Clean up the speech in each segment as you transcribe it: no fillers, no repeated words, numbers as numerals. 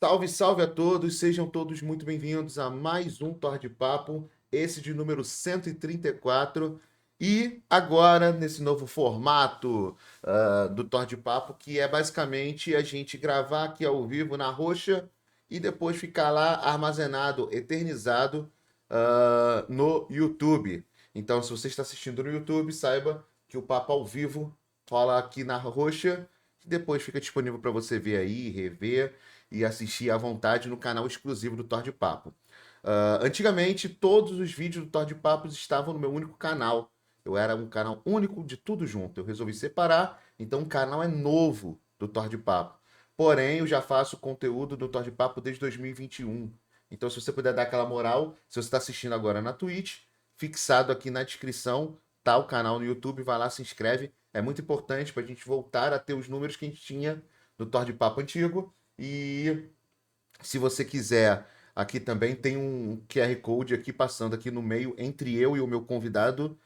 Salve, salve a todos, sejam todos muito bem-vindos a mais um Thor de Papo, esse de número 134. E agora, nesse novo formato do Thor de Papo, que é basicamente a gente gravar aqui ao vivo na Roxa e depois ficar lá armazenado, eternizado no YouTube. Então, se você está assistindo no YouTube, saiba que o papo ao vivo rola aqui na Roxa e depois fica disponível para você ver aí, rever e assistir à vontade no canal exclusivo do Thor de Papo. Antigamente, todos os vídeos do Thor de Papos estavam no meu único canal. Eu era um canal único de tudo junto. Eu resolvi separar, então o canal é novo do Thor de Papo. Porém, eu já faço conteúdo do Thor de Papo desde 2021. Então, se você puder dar aquela moral, se você está assistindo agora na Twitch, fixado aqui na descrição, tá o canal no YouTube, vai lá, se inscreve. É muito importante para a gente voltar a ter os números que a gente tinha no Thor de Papo antigo. E se você quiser, aqui também tem um QR Code aqui passando aqui no meio entre eu e o meu convidado.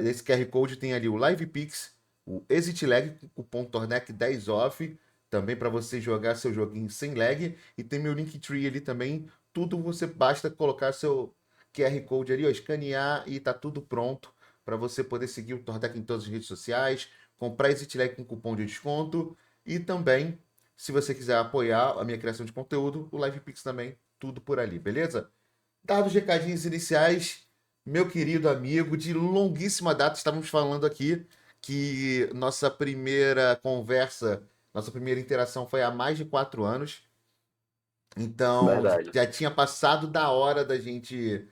Esse QR Code tem ali o LivePix, o Exit Lag, com cupom Tornec 10 off, também para você jogar seu joguinho sem lag. E tem meu Linktree ali também. Tudo você basta colocar seu QR Code ali, ó, escanear e tá tudo pronto para você poder seguir o Tornec em todas as redes sociais, comprar Exit Lag com cupom de desconto e também se você quiser apoiar a minha criação de conteúdo, o LivePix também, tudo por ali, beleza? Dados os recadinhos iniciais, meu querido amigo, de longuíssima data, estávamos falando aqui que nossa primeira conversa, nossa primeira interação foi há mais de 4 anos. Então, Verdade. já tinha passado da hora da gente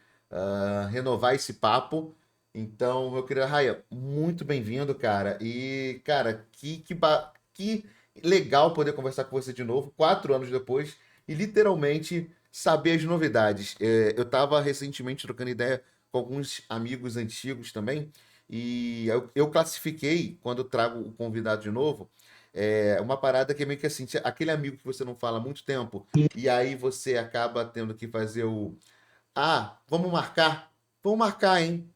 renovar esse papo. Então, meu querido Raia, muito bem-vindo, cara. E, cara, que legal poder conversar com você de novo, 4 anos depois, e literalmente saber as novidades. Eu estava recentemente trocando ideia com alguns amigos antigos também, e eu classifiquei, quando eu trago o convidado de novo, uma parada que é meio que assim, aquele amigo que você não fala há muito tempo. E aí você acaba tendo que fazer o. Ah, vamos marcar. Vamos marcar, hein?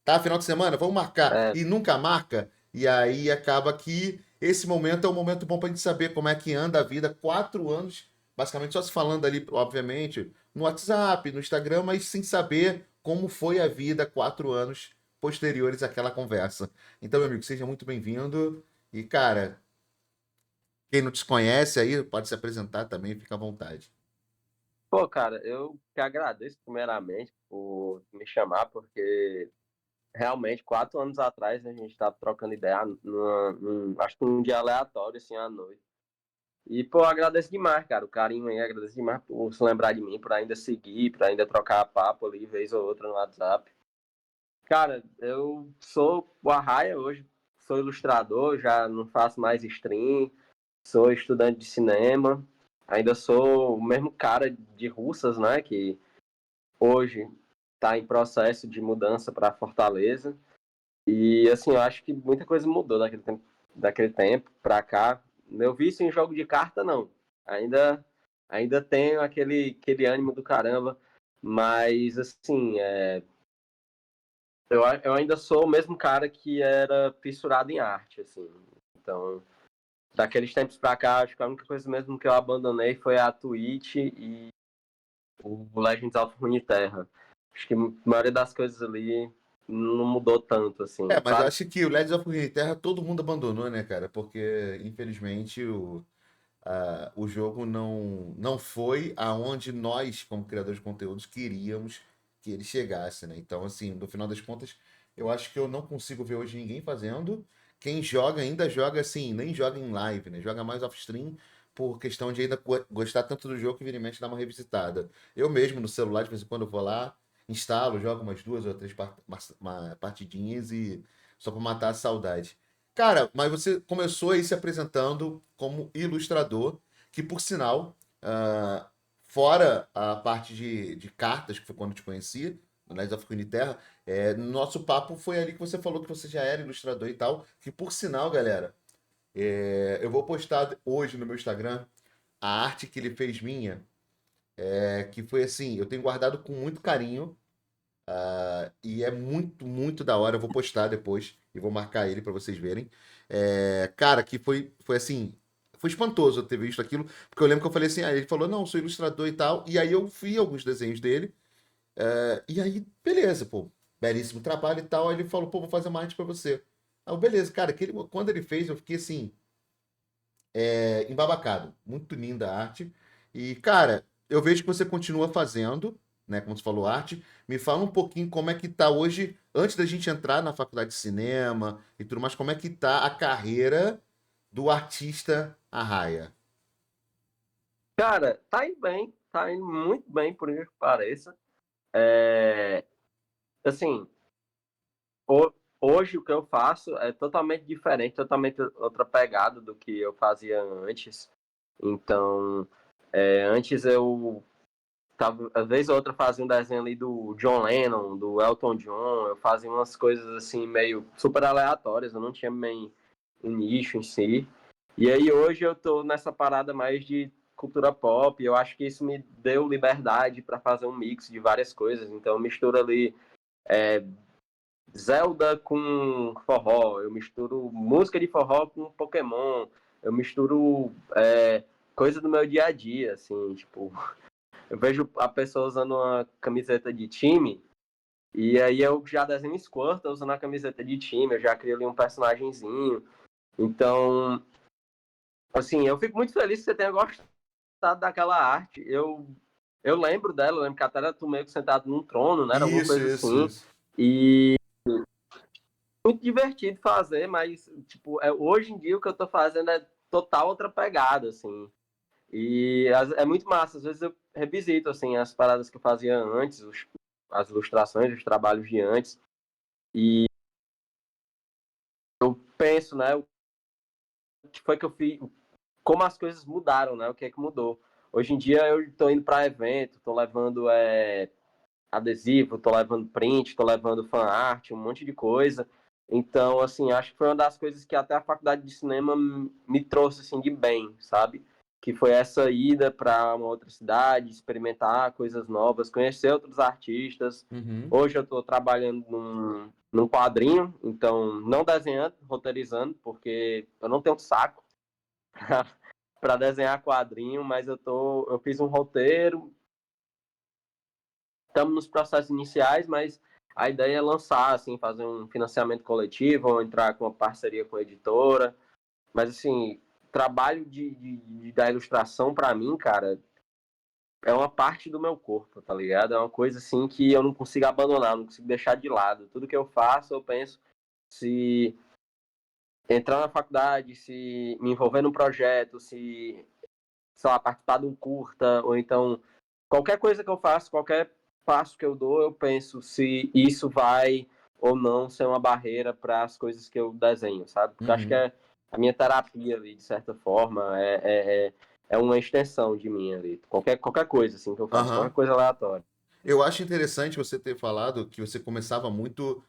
Tá? Final de semana? Vamos marcar. É, E nunca marca. E aí acaba que esse momento é um momento bom pra gente saber como é que anda a vida. 4 anos, basicamente só se falando ali, obviamente, no WhatsApp, no Instagram, mas sem saber como foi a vida 4 anos posteriores àquela conversa. Então, meu amigo, seja muito bem-vindo. E, cara, quem não te conhece aí pode se apresentar também, fica à vontade. pô, cara, eu que agradeço primeiramente por me chamar, porque realmente 4 anos atrás a gente estava trocando ideia, acho que num dia aleatório, assim, à noite. E, pô, agradeço demais, cara, o carinho aí, agradeço demais por se lembrar de mim, por ainda seguir, por ainda trocar papo ali, vez ou outra no WhatsApp. Cara, eu sou o Arraia hoje, sou ilustrador, já não faço mais stream, sou estudante de cinema, ainda sou o mesmo cara de Russas, né, que hoje está em processo de mudança para Fortaleza. E assim, eu acho que muita coisa mudou daquele tempo para cá. Meu vício em jogo de carta não. Ainda ainda tenho aquele ânimo do caramba, mas assim, eu ainda sou o mesmo cara que era fissurado em arte, assim. Então, daqueles tempos pra cá, acho que a única coisa mesmo que eu abandonei foi a Twitch e o Legends of Runeterra. Acho que a maioria das coisas ali não mudou tanto, assim. Mas eu Claro, acho que o Legends of Runeterra todo mundo abandonou, né, cara? Porque, infelizmente, o jogo não foi aonde nós, como criadores de conteúdos, queríamos que ele chegasse, né? Então, assim, no final das contas, eu acho que eu não consigo ver hoje ninguém fazendo. Quem joga ainda joga assim, nem joga em live, né? Joga mais off-stream por questão de ainda gostar tanto do jogo que vira e mexe dar uma revisitada. Eu mesmo, no celular, de vez em quando eu vou lá, instalo, jogo umas duas ou três partidinhas e só pra matar a saudade. Cara, mas você começou aí se apresentando como ilustrador, que por sinal, fora a parte de cartas, que foi quando eu te conheci, no Knights of Runeterra, no nosso papo foi ali que você falou que você já era ilustrador e tal, que por sinal, galera, eu vou postar hoje no meu Instagram a arte que ele fez minha, que foi assim, eu tenho guardado com muito carinho, e é muito, muito da hora. Eu vou postar depois e vou marcar ele pra vocês verem. Cara, que foi assim. foi espantoso eu ter visto aquilo, porque eu lembro que eu falei assim, ele falou, não, sou ilustrador e tal, e aí eu vi alguns desenhos dele, e aí, beleza, pô, belíssimo trabalho e tal, aí ele falou, pô, vou fazer uma arte pra você. Aí eu, beleza, cara, quando ele fez, eu fiquei assim, embabacado, muito linda a arte, e, cara, eu vejo que você continua fazendo, né, como você falou, arte, me fala um pouquinho como é que tá hoje, antes da gente entrar na faculdade de cinema e tudo mais, como é que tá a carreira do artista Arraia. Cara, tá indo bem, tá indo muito bem, por incrível que pareça. É, assim, hoje o que eu faço é totalmente diferente, totalmente outra pegada do que eu fazia antes. Então, antes eu tava, às vezes ou outra fazia um desenho ali do John Lennon, do Elton John, eu fazia umas coisas assim meio super aleatórias, eu não tinha bem um nicho em si. E aí hoje eu tô nessa parada mais de cultura pop, eu acho que isso me deu liberdade para fazer um mix de várias coisas, então eu misturo ali Zelda com forró, eu misturo música de forró com Pokémon, eu misturo coisa do meu dia a dia, assim, tipo, eu vejo a pessoa usando uma camiseta de time, e aí eu já desenho Squirtle usando a camiseta de time, eu já crio ali um personagemzinho, então, assim, eu fico muito feliz que você tenha gostado daquela arte, eu lembro dela, eu lembro que até era tu meio que sentado num trono, né, era alguma Isso, coisa isso, assim, isso. e muito divertido fazer, mas, tipo, hoje em dia o que eu tô fazendo é total outra pegada, assim. E é muito massa, às vezes eu revisito, assim, as paradas que eu fazia antes, as ilustrações, os trabalhos de antes, e eu penso, né, o que foi que eu fiz, como as coisas mudaram, né, o que é que mudou. Hoje em dia eu tô indo para evento, tô levando adesivo, tô levando print, tô levando fan art, um monte de coisa. Então, assim, acho que foi uma das coisas que até a faculdade de cinema me trouxe, assim, de bem, sabe? Que foi essa ida para uma outra cidade, experimentar coisas novas, conhecer outros artistas. Uhum. Hoje eu estou trabalhando num quadrinho, então não desenhando, roteirizando, porque eu não tenho saco para desenhar quadrinho, mas eu fiz um roteiro, estamos nos processos iniciais, mas a ideia é lançar, assim, fazer um financiamento coletivo, ou entrar com uma parceria com a editora. Mas, assim, trabalho da ilustração, para mim, cara, é uma parte do meu corpo, tá ligado? É uma coisa, assim, que eu não consigo abandonar, não consigo deixar de lado. Tudo que eu faço, eu penso, se entrar na faculdade, se me envolver num projeto, se, sei lá, participar de um curta, ou então qualquer coisa que eu faço, qualquer passo que eu dou, eu penso se isso vai ou não ser uma barreira para as coisas que eu desenho, sabe? Porque eu acho que Uhum. é a minha terapia ali, de certa forma, é uma extensão de mim ali. Qualquer coisa assim que eu faço, qualquer Aham. coisa aleatória. Eu acho interessante você ter falado que você começava muito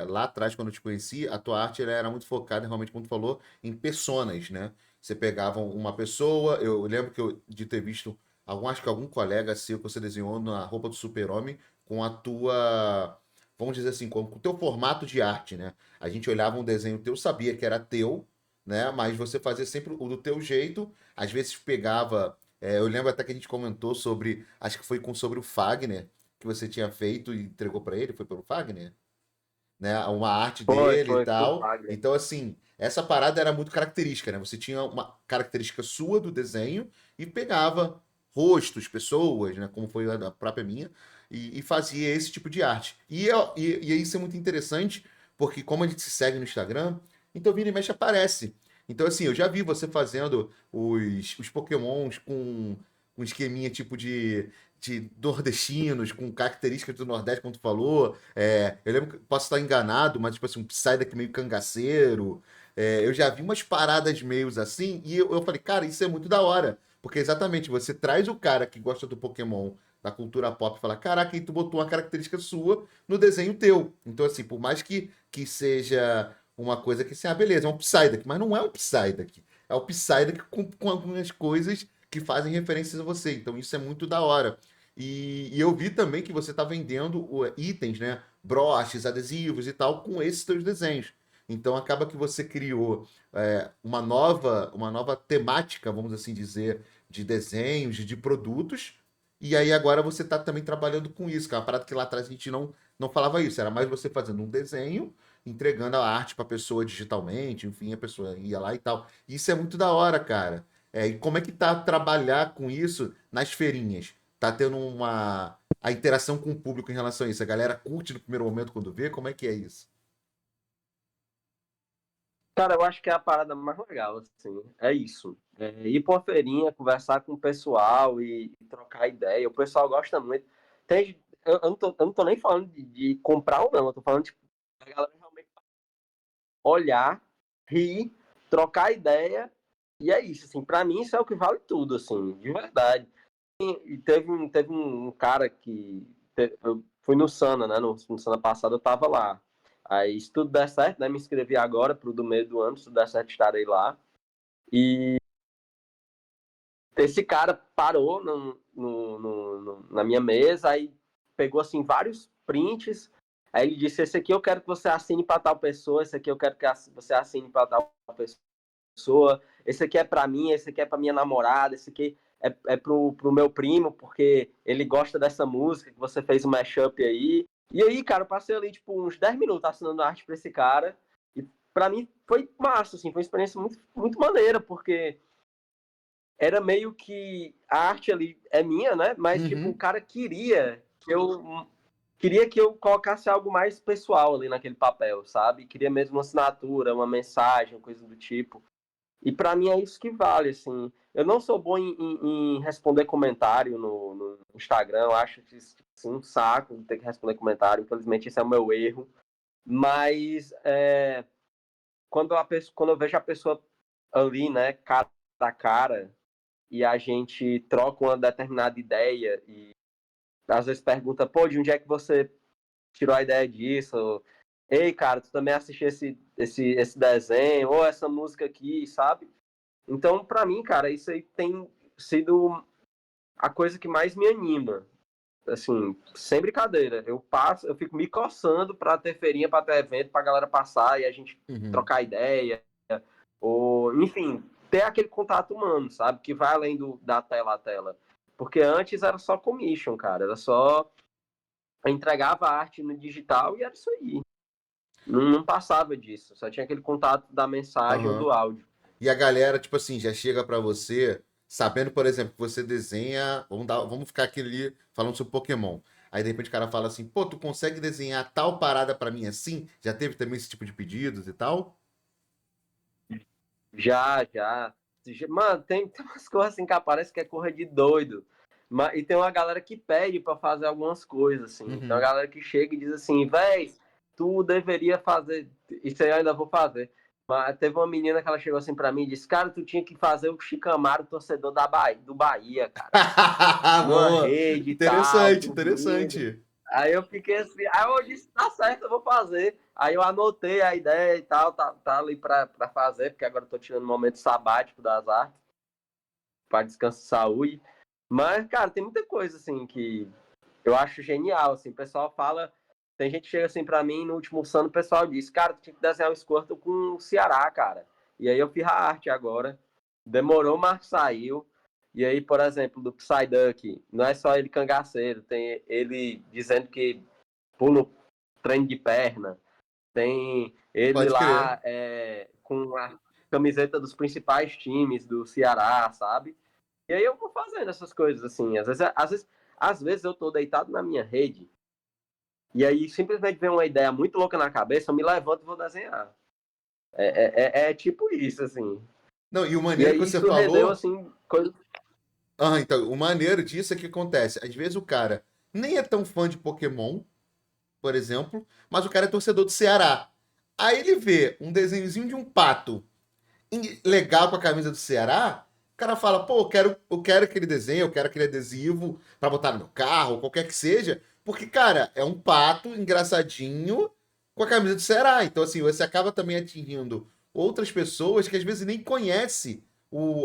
lá atrás, quando eu te conheci, a tua arte ela era muito focada, realmente, como tu falou, em personas, né? Você pegava uma pessoa, eu lembro de ter visto acho que algum colega seu que você desenhou na roupa do super-homem com a tua, vamos dizer assim, com o teu formato de arte, né? A gente olhava um desenho teu, sabia que era teu, né? Mas você fazia sempre o do teu jeito, às vezes pegava. Eu lembro até que a gente comentou sobre, acho que foi sobre o Fagner, que você tinha feito e entregou para ele, foi pelo Fagner, né? Uma arte dele e Foi o tal. Fagner. Então, assim, essa parada era muito característica, né? Você tinha uma característica sua do desenho e pegava rostos, pessoas, né? Como foi a própria minha, e fazia esse tipo de arte. E isso é muito interessante, porque como a gente se segue no Instagram, então vira e mexe aparece. Então, assim, eu já vi você fazendo os Pokémons com um esqueminha tipo de nordestinos, com características do Nordeste, como tu falou. Eu lembro que posso estar enganado, mas tipo assim, um Psyduck meio cangaceiro. Eu já vi umas paradas meio assim, e eu falei, cara, isso é muito da hora. Porque exatamente, você traz o cara que gosta do Pokémon, da cultura pop, e fala, caraca, e tu botou uma característica sua no desenho teu. Então, assim, por mais que seja uma coisa que assim, beleza, é um Psyduck, mas não é um Psyduck. É o Psyduck com algumas coisas que fazem referências a você. Então, isso é muito da hora. E eu vi também que você está vendendo itens, né? Broches, adesivos e tal, com esses teus desenhos. Então acaba que você criou uma nova temática, vamos assim dizer, de desenhos, de produtos, e aí agora você está também trabalhando com isso, que é uma parada que lá atrás a gente não falava isso, era mais você fazendo um desenho, entregando a arte para a pessoa digitalmente, enfim, a pessoa ia lá e tal. Isso é muito da hora, cara. E como é que tá trabalhar com isso nas feirinhas? Tá tendo a interação com o público em relação a isso? A galera curte no primeiro momento quando vê? Como é que é isso? Cara, eu acho que é a parada mais legal, assim, é isso. É ir pra uma feirinha, conversar com o pessoal e trocar ideia. O pessoal gosta muito. Eu não tô nem falando de comprar ou não, eu tô falando, tipo, a galera realmente olhar, rir, trocar ideia, e é isso, assim, pra mim isso é o que vale tudo, assim, de verdade. E teve um cara eu fui no Sana, né? No Sana passado eu tava lá. Aí, se tudo der certo, né? Me inscrevi agora pro do meio do ano, se tudo der certo, estarei lá. E esse cara parou na minha mesa, aí pegou, assim, vários prints. Aí ele disse: Esse aqui eu quero que você assine para tal pessoa, esse aqui eu quero que você assine para tal pessoa, esse aqui é para mim, esse aqui é para minha namorada, esse aqui é pro meu primo, porque ele gosta dessa música que você fez um mashup aí. E aí, cara, eu passei ali, tipo, uns 10 minutos assinando arte pra esse cara. E pra mim foi massa, assim, foi uma experiência muito, muito maneira, porque era meio que a arte ali é minha, né? Mas, tipo, o Uhum. cara queria que eu colocasse algo mais pessoal ali naquele papel, sabe? Queria mesmo uma assinatura, uma mensagem, coisa do tipo. E para mim é isso que vale, assim. Eu não sou bom em responder comentário no Instagram, eu acho que assim, um saco ter que responder comentário, infelizmente esse é o meu erro. Mas quando eu vejo a pessoa ali, né, cara a cara, e a gente troca uma determinada ideia, e às vezes pergunta, pô, de onde é que você tirou a ideia disso? Ei, cara, tu também assistiu esse desenho, ou essa música aqui, sabe? Então, pra mim, cara, isso aí tem sido a coisa que mais me anima. Assim, sem brincadeira. Eu fico me coçando pra ter feirinha, pra ter evento, pra galera passar e a gente Uhum. trocar ideia, ou, enfim, ter aquele contato humano, sabe? Que vai além da tela a tela. Porque antes era só commission, cara. Era só entregava a arte no digital e era isso aí. Não passava disso. Só tinha aquele contato da mensagem ou Aham. do áudio. E a galera, tipo assim, já chega pra você sabendo, por exemplo, que você desenha. Vamos ficar aqui ali falando sobre Pokémon. Aí de repente o cara fala assim, pô, tu consegue desenhar tal parada pra mim assim? Já teve também esse tipo de pedidos e tal? Já, já. Mano, tem umas coisas assim que aparece que é corra de doido. E tem uma galera que pede pra fazer algumas coisas, assim. Tem uma Uhum. galera que chega e diz assim, véi, tu deveria fazer. Isso aí eu ainda vou fazer. Mas teve uma menina que ela chegou assim pra mim e disse, cara, tu tinha que fazer o Chicamaro torcedor do Bahia, cara. Numa Boa! rede e tal, Interessante, dormindo. interessante. Aí eu fiquei assim, aí eu disse, tá certo, eu vou fazer. Aí eu anotei a ideia e tal, tá ali pra fazer, porque agora eu tô tirando um momento sabático das artes, pra descanso e saúde. Mas, cara, tem muita coisa, assim, que eu acho genial, assim, o pessoal fala, tem gente que chega assim pra mim, no último ano o pessoal disse, cara, tu tinha que desenhar um Squirtle com o Ceará, cara. E aí eu fiz a arte agora, demorou, mas saiu. E aí, por exemplo, do Psyduck, não é só ele cangaceiro, tem ele dizendo que pula treino de perna, tem ele Pode crer. lá com a camiseta dos principais times do Ceará, sabe? E aí eu vou fazendo essas coisas assim. Às vezes eu tô deitado na minha rede e aí simplesmente vem uma ideia muito louca na cabeça, eu me levanto e vou desenhar. É tipo isso, assim. Não, e o E maneiro que aí você isso rendeu, falou. assim, coisa. Ah, então, o maneiro disso é que acontece. Às vezes o cara nem é tão fã de Pokémon, por exemplo, mas o cara é torcedor do Ceará. Aí ele vê um desenhozinho de um pato legal com a camisa do Ceará, o cara fala, pô, eu quero aquele desenho, eu quero aquele adesivo pra botar no meu carro, qualquer que seja, porque, cara, é um pato engraçadinho com a camisa do Ceará. Então, assim, você acaba também atingindo outras pessoas que às vezes nem conhecem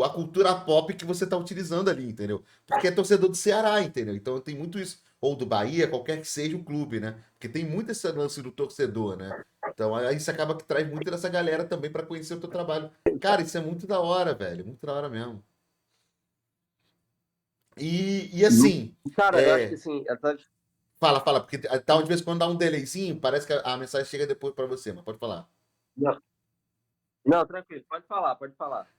a cultura pop que você tá utilizando ali, entendeu? Porque é torcedor do Ceará, entendeu? Então tem muito isso. Ou do Bahia, qualquer que seja o clube, né? Porque tem muito esse lance do torcedor, né? Então, aí isso acaba que traz muito dessa galera também para conhecer o teu trabalho. Cara, isso é muito da hora, velho. Muito da hora mesmo. E assim, Cara, eu acho que é, assim, fala, porque tá, de vez em quando dá um delayzinho, parece que a mensagem chega depois para você, mas pode falar. não, não, tranquilo, pode falar,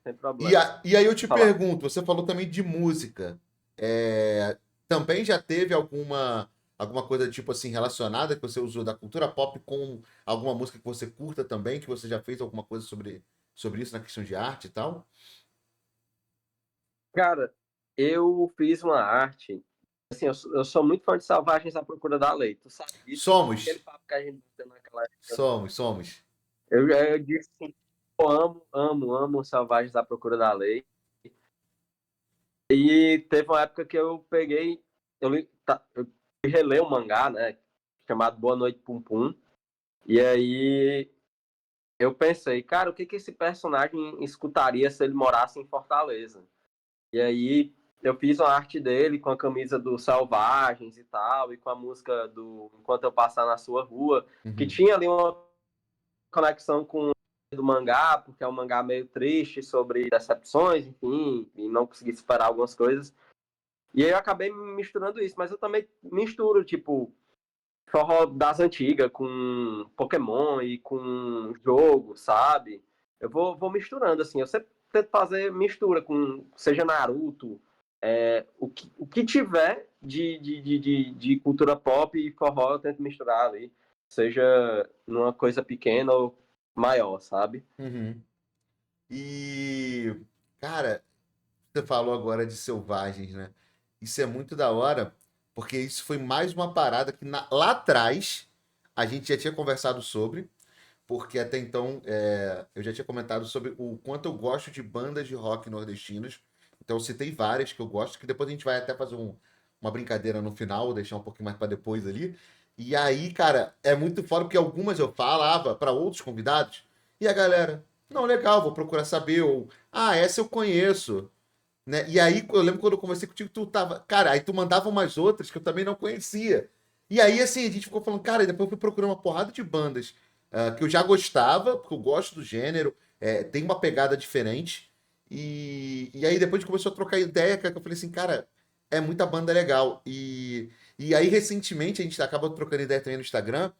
sem E, problema. e aí eu te Pode falar. pergunto, você falou também de música. É, também já teve alguma coisa tipo assim relacionada que você usou da cultura pop com alguma música que você curta também, que você já fez alguma coisa sobre isso na questão de arte e tal? Cara, eu fiz uma arte, assim, eu sou muito fã de Selvagens à Procura da Lei, tu sabe disso? Aquele Somos, papo que a gente teve naquela época. somos. Eu disse assim, eu amo Selvagens à Procura da Lei. E teve uma época que eu peguei, eu fui reler um mangá, né, chamado Boa Noite Pum Pum, e aí eu pensei, cara, o que que esse personagem escutaria se ele morasse em Fortaleza? E aí eu fiz uma arte dele com a camisa do Selvagens e tal, e com a música do Enquanto Eu Passar na Sua Rua, que Uhum, tinha ali uma conexão com do mangá, porque é um mangá meio triste sobre decepções, enfim, e não consegui superar algumas coisas. E aí eu acabei misturando isso, mas eu também misturo, tipo, forró das antigas com Pokémon e com jogo, sabe? Eu vou misturando, assim, eu sempre tento fazer mistura com, seja Naruto, o que tiver de cultura pop e forró eu tento misturar ali, seja numa coisa pequena ou maior, sabe? uhum. E, cara, você falou agora de selvagens, né? Isso é muito da hora, porque isso foi mais uma parada que lá atrás a gente já tinha conversado sobre, porque até então eu já tinha comentado sobre o quanto eu gosto de bandas de rock nordestinas. Então eu citei várias que eu gosto, que depois a gente vai até fazer uma brincadeira no final, deixar um pouquinho mais para depois ali. E aí, cara, é muito foda porque algumas eu falava para outros convidados e a galera, não, legal, vou procurar saber, ou, essa eu conheço, né? E aí, eu lembro quando eu conversei contigo, tu tava. Cara, aí tu mandava umas outras que eu também não conhecia. E aí, assim, a gente ficou falando, cara, e depois eu fui procurando uma porrada de bandas que eu já gostava, porque eu gosto do gênero, tem uma pegada diferente. E aí, depois a gente começou a trocar ideia, cara, que eu falei assim, cara, é muita banda legal. E aí, recentemente, a gente acaba trocando ideia também no Instagram,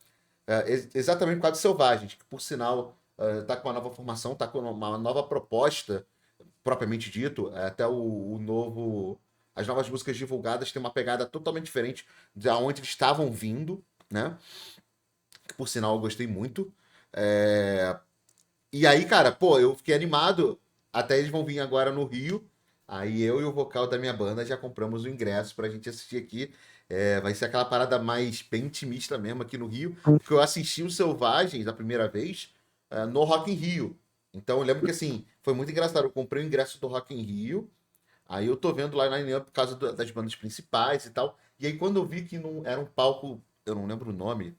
exatamente por causa do Selvagens, que por sinal tá com uma nova formação, tá com uma nova proposta propriamente dito, até o novo. As novas músicas divulgadas têm uma pegada totalmente diferente de onde eles estavam vindo, né? Que por sinal eu gostei muito. É, E aí, cara, pô, eu fiquei animado. Até eles vão vir agora no Rio. Aí eu e o vocal da minha banda já compramos o ingresso pra gente assistir aqui. Vai ser aquela parada mais bem intimista mesmo aqui no Rio. Porque eu assisti o Selvagens a primeira vez no Rock in Rio. Então eu lembro que assim, foi muito engraçado. Eu comprei o ingresso do Rock in Rio. Aí eu tô vendo lá na line-up por causa das bandas principais e tal. E aí quando eu vi que não era um palco, eu não lembro o nome.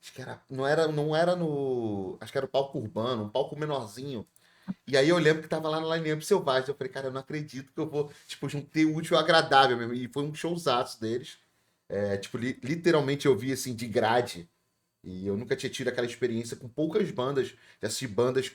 Acho que era, não era no, acho que era o palco urbano, um palco menorzinho. E aí eu lembro que tava lá na line-up Selvagem. Eu falei, cara, eu não acredito que eu vou, tipo, juntei o útil ao agradável mesmo. E foi um showzaço deles. Tipo, literalmente eu vi assim de grade. E eu nunca tinha tido aquela experiência com poucas bandas, já assisti bandas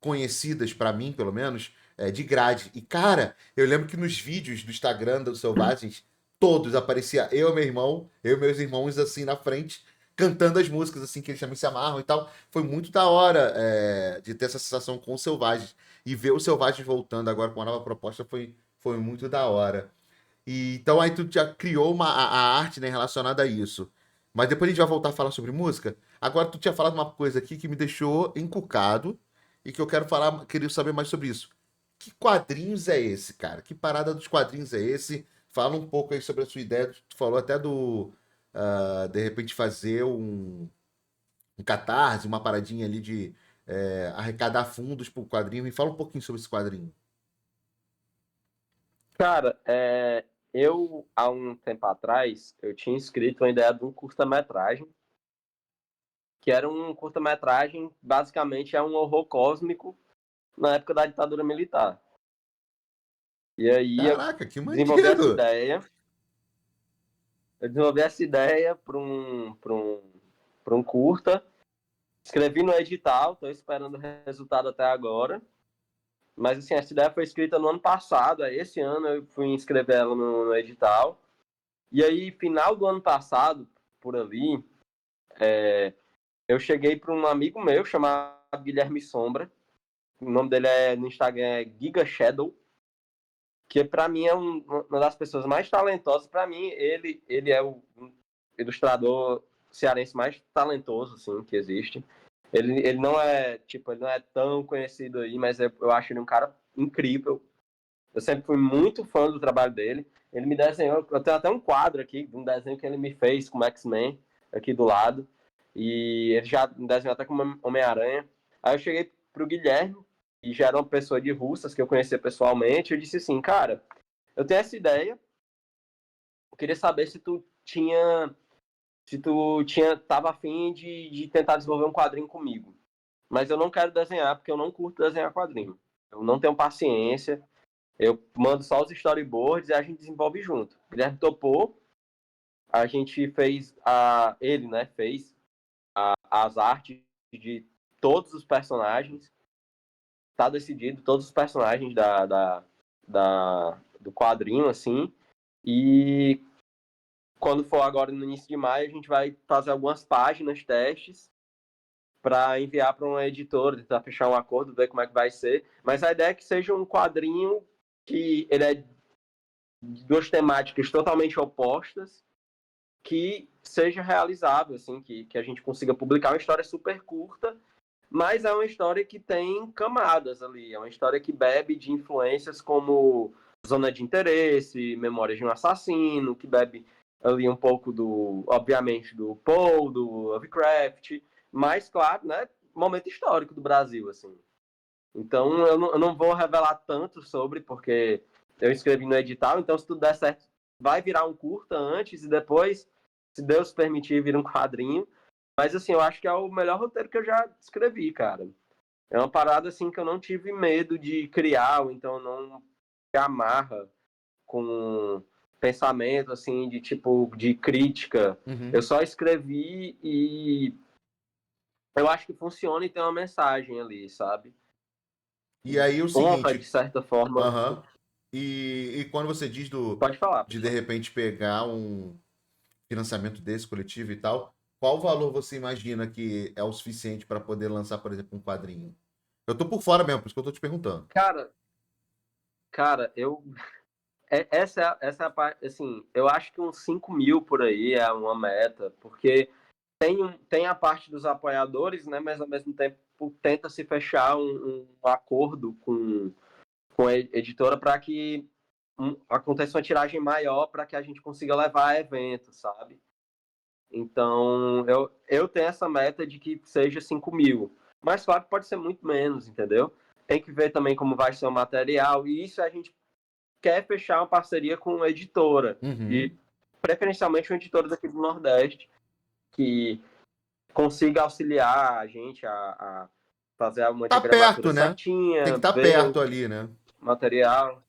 conhecidas pra mim, pelo menos, de grade. E, cara, eu lembro que nos vídeos do Instagram dos Selvagens, todos aparecia eu e meus irmãos, assim, na frente, cantando as músicas, assim, que eles também se amarram e tal. Foi muito da hora de ter essa sensação com os Selvagens. E ver os Selvagens voltando agora com uma nova proposta foi muito da hora. E, então aí tu já criou a arte, né, relacionada a isso. Mas depois a gente vai voltar a falar sobre música. Agora tu tinha falado uma coisa aqui que me deixou encucado e que eu quero falar, queria saber mais sobre isso. Que quadrinhos é esse, cara? Que parada dos quadrinhos é esse? Fala um pouco aí sobre a sua ideia. Tu falou até de repente fazer um catarse, uma paradinha ali de arrecadar fundos pro quadrinho. Me fala um pouquinho sobre esse quadrinho. Cara, eu, há um tempo atrás, eu tinha escrito uma ideia de um curta-metragem, que era um curta-metragem, basicamente é um horror cósmico na época da ditadura militar. E aí Caraca, que desenvolvi essa maneiro! ideia, eu desenvolvi essa ideia para um curta, Escrevi no edital, estou esperando o resultado até agora. Mas, assim, essa ideia foi escrita no ano passado. Aí, esse ano eu fui inscrever ela no edital. E aí, final do ano passado, por ali, eu cheguei para um amigo meu chamado Guilherme Sombra. O nome dele no Instagram é Giga Shadow, que para mim é uma das pessoas mais talentosas. Para mim, ele é o ilustrador cearense mais talentoso assim, que existe. Ele não é, tipo, ele não é tão conhecido aí, mas eu acho ele um cara incrível. Eu sempre fui muito fã do trabalho dele. Ele me desenhou, eu tenho até um quadro aqui, de um desenho que ele me fez com o X-Men, aqui do lado. E ele já me desenhou até com Homem-Aranha. Aí eu cheguei pro Guilherme, que já era uma pessoa de Russas, que eu conhecia pessoalmente. Eu disse assim, cara, eu tenho essa ideia. Eu queria saber tava afim de tentar desenvolver um quadrinho comigo. Mas eu não quero desenhar, porque eu não curto desenhar quadrinho. Eu não tenho paciência. Eu mando só os storyboards e a gente desenvolve junto. O Guilherme topou, a gente ele, né, fez as artes de todos os personagens. Tá decidido todos os personagens do quadrinho, assim. E quando for agora no início de maio, a gente vai fazer algumas páginas, testes, para enviar para uma editora, tentar fechar um acordo, ver como é que vai ser. Mas a ideia é que seja um quadrinho que ele é de duas temáticas totalmente opostas, que seja realizável, assim, que a gente consiga publicar uma história super curta, mas é uma história que tem camadas ali, é uma história que bebe de influências como Zona de Interesse, Memórias de um Assassino, que bebe ali um pouco obviamente, do Poe, do Lovecraft, mas, claro, né, momento histórico do Brasil, assim. Então, eu não vou revelar tanto sobre, porque eu escrevi no edital, então se tudo der certo, vai virar um curta antes e depois, se Deus permitir, vira um quadrinho. Mas, assim, eu acho que é o melhor roteiro que eu já escrevi, cara. É uma parada, assim, que eu não tive medo de criar, ou então não me amarra com pensamento, assim, de tipo, de crítica. Eu só escrevi e eu acho que funciona e tem uma mensagem ali, sabe? E aí o Honra, de seguinte, certa forma. aham. E quando você diz Pode falar, de pode de falar. repente pegar um financiamento desse coletivo e tal, qual valor você imagina que é o suficiente para poder lançar, por exemplo, um quadrinho? Eu tô por fora mesmo, por isso que eu tô te perguntando. Cara, cara, essa é a parte, assim, eu acho que uns 5 mil por aí é uma meta, porque tem a parte dos apoiadores, né, mas ao mesmo tempo tenta se fechar um acordo com a editora para que aconteça uma tiragem maior para que a gente consiga levar a eventos, sabe? Então, eu tenho essa meta de que seja 5 mil. Mas claro que pode ser muito menos, entendeu? Tem que ver também como vai ser o material. E isso a gente quer fechar uma parceria com uma editora. E Uhum. preferencialmente uma editora daqui do Nordeste, que consiga auxiliar a gente a fazer uma Tá diagramatura perto, né? Tem que certinha, estar ver o perto ali, né? material.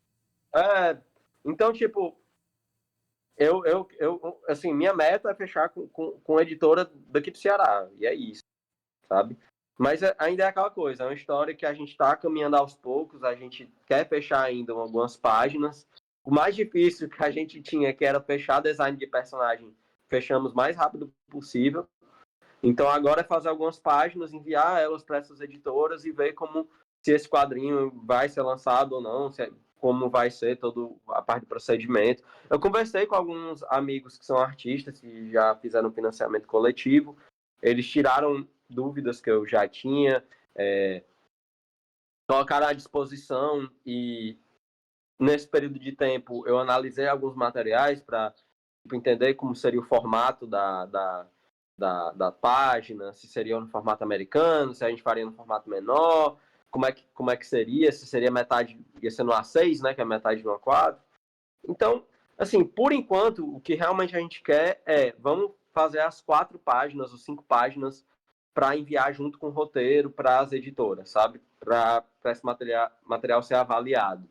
Então, tipo, assim, minha meta é fechar com a editora daqui do Ceará, e é isso, sabe? Mas ainda é aquela coisa, é uma história que a gente está caminhando aos poucos, a gente quer fechar ainda algumas páginas. O mais difícil que a gente tinha, que era fechar design de personagem, fechamos o mais rápido possível. Então agora é fazer algumas páginas, enviar elas para essas editoras e ver como se esse quadrinho vai ser lançado ou não, como vai ser toda a parte do procedimento. Eu conversei com alguns amigos que são artistas que já fizeram financiamento coletivo, eles tiraram dúvidas que eu já tinha, colocaram à disposição e nesse período de tempo eu analisei alguns materiais para entender como seria o formato da página, se seria no formato americano, se a gente faria no formato menor, como é que seria, se seria metade, ia ser no A6, né, que é metade do A4. Então, assim, por enquanto, o que realmente a gente quer vamos fazer as 4 páginas ou 5 páginas para enviar junto com o roteiro para as editoras, sabe? Para esse material ser avaliado.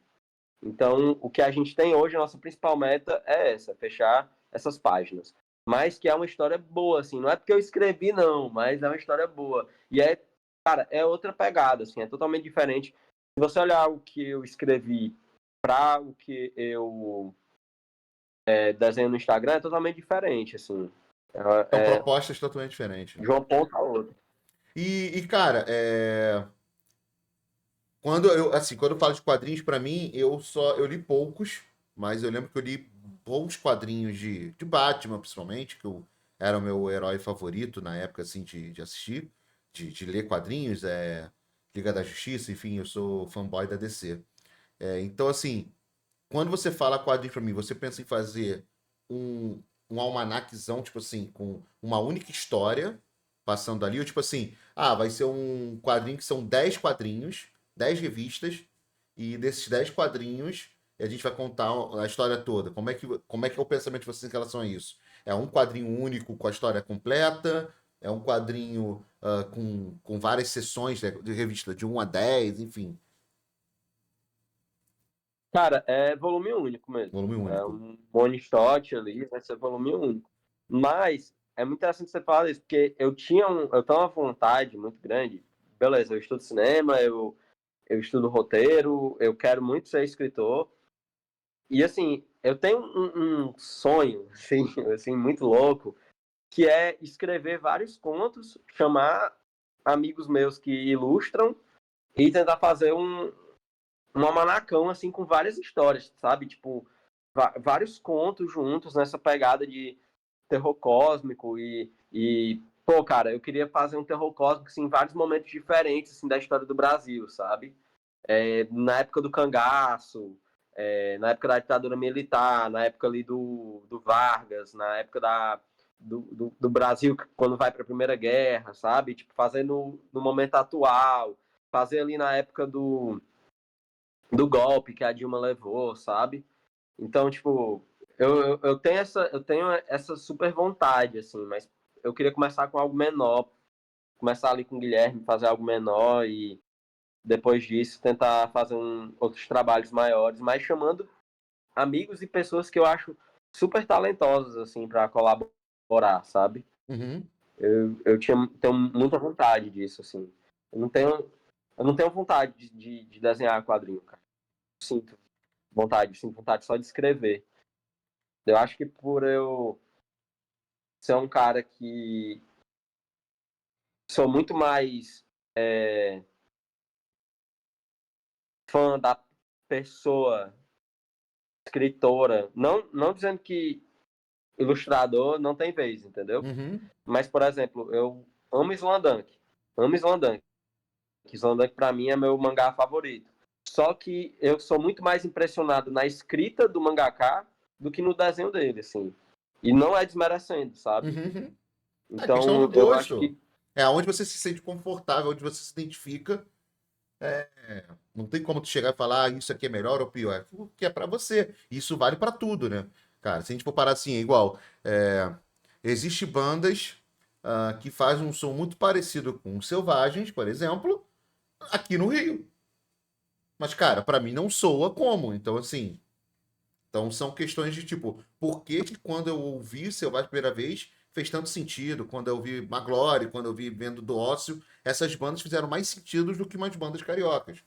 Então, o que a gente tem hoje, a nossa principal meta é essa, fechar essas páginas. mas que é uma história boa, assim. Não é porque eu escrevi, não, mas é uma história boa. E cara, é outra pegada, assim, é totalmente diferente. Se você olhar o que eu escrevi para o que eu desenho no Instagram, é totalmente diferente, assim. São É propostas totalmente diferentes, né? de uma ponta a outra. Cara, quando eu falo de quadrinhos, pra mim, eu li poucos, mas eu lembro que eu li bons quadrinhos de Batman, principalmente, era o meu herói favorito na época, assim, de assistir, de ler quadrinhos, Liga da Justiça, enfim, eu sou fanboy da DC. Então, assim, quando você fala quadrinho pra mim, você pensa em fazer um almanaquezão, tipo assim, com uma única história passando ali, ou tipo assim, vai ser um quadrinho que são 10 quadrinhos, 10 revistas, e desses 10 quadrinhos a gente vai contar a história toda. Como é que é o pensamento de vocês em relação a isso? É um quadrinho único com a história completa? É um quadrinho com várias sessões, né, de revista de 1 a 10, enfim, Cara, é volume único mesmo. volume É único. um one shot ali, vai ser volume único. Mas é muito interessante você falar isso, porque eu tenho uma vontade muito grande. Beleza, eu estudo cinema, eu estudo roteiro, eu quero muito ser escritor. E assim, eu tenho um sonho, assim, assim, muito louco, que é escrever vários contos, chamar amigos meus que ilustram e tentar fazer um almanacão, assim, com várias histórias, sabe? Tipo, vários contos juntos nessa pegada de terror cósmico pô, cara, eu queria fazer um terror cósmico, assim, em vários momentos diferentes, assim, da história do Brasil, sabe? Na época do cangaço, na época da ditadura militar, na época ali do Vargas, na época do Brasil, quando vai para a Primeira Guerra, sabe? Tipo, fazer no momento atual, fazer ali na época do golpe que a Dilma levou, sabe? Então, tipo, eu tenho essa super vontade, assim, mas eu queria começar com algo menor, começar ali com o Guilherme, fazer algo menor e depois disso tentar fazer outros trabalhos maiores, mas chamando amigos e pessoas que eu acho super talentosos, assim, para colaborar, sabe? Uhum. Tenho muita vontade disso, assim. Eu não tenho, eu não tenho vontade de desenhar quadrinho, cara. Sinto vontade só de escrever. Eu acho que por eu ser um cara que sou muito mais fã da pessoa escritora, não dizendo que ilustrador não tem vez, entendeu? Uhum. Mas, por exemplo, eu amo Slandunk. Amo Slandunk. Slandunk, pra mim, é meu mangá favorito. Só que eu sou muito mais impressionado na escrita do mangaka do que no desenho dele, assim. E não é desmerecendo, sabe? Uhum. É questão do Então, eu acho gosto. que É onde você se sente confortável, onde você se identifica. Não tem como tu chegar e falar, isso aqui é melhor ou pior. É o que é pra você. Isso vale pra tudo, né? Cara, se a gente for parar assim, é igual. Existe bandas que fazem um som muito parecido com os Selvagens, por exemplo, aqui no Rio. Mas, cara, pra mim não soa como. Então, assim, então são questões de tipo, por que que quando eu ouvi Selvagem a primeira vez fez tanto sentido? Quando eu ouvi Maglory, quando eu vi Vendo do Ócio, essas bandas fizeram mais sentido do que umas bandas cariocas.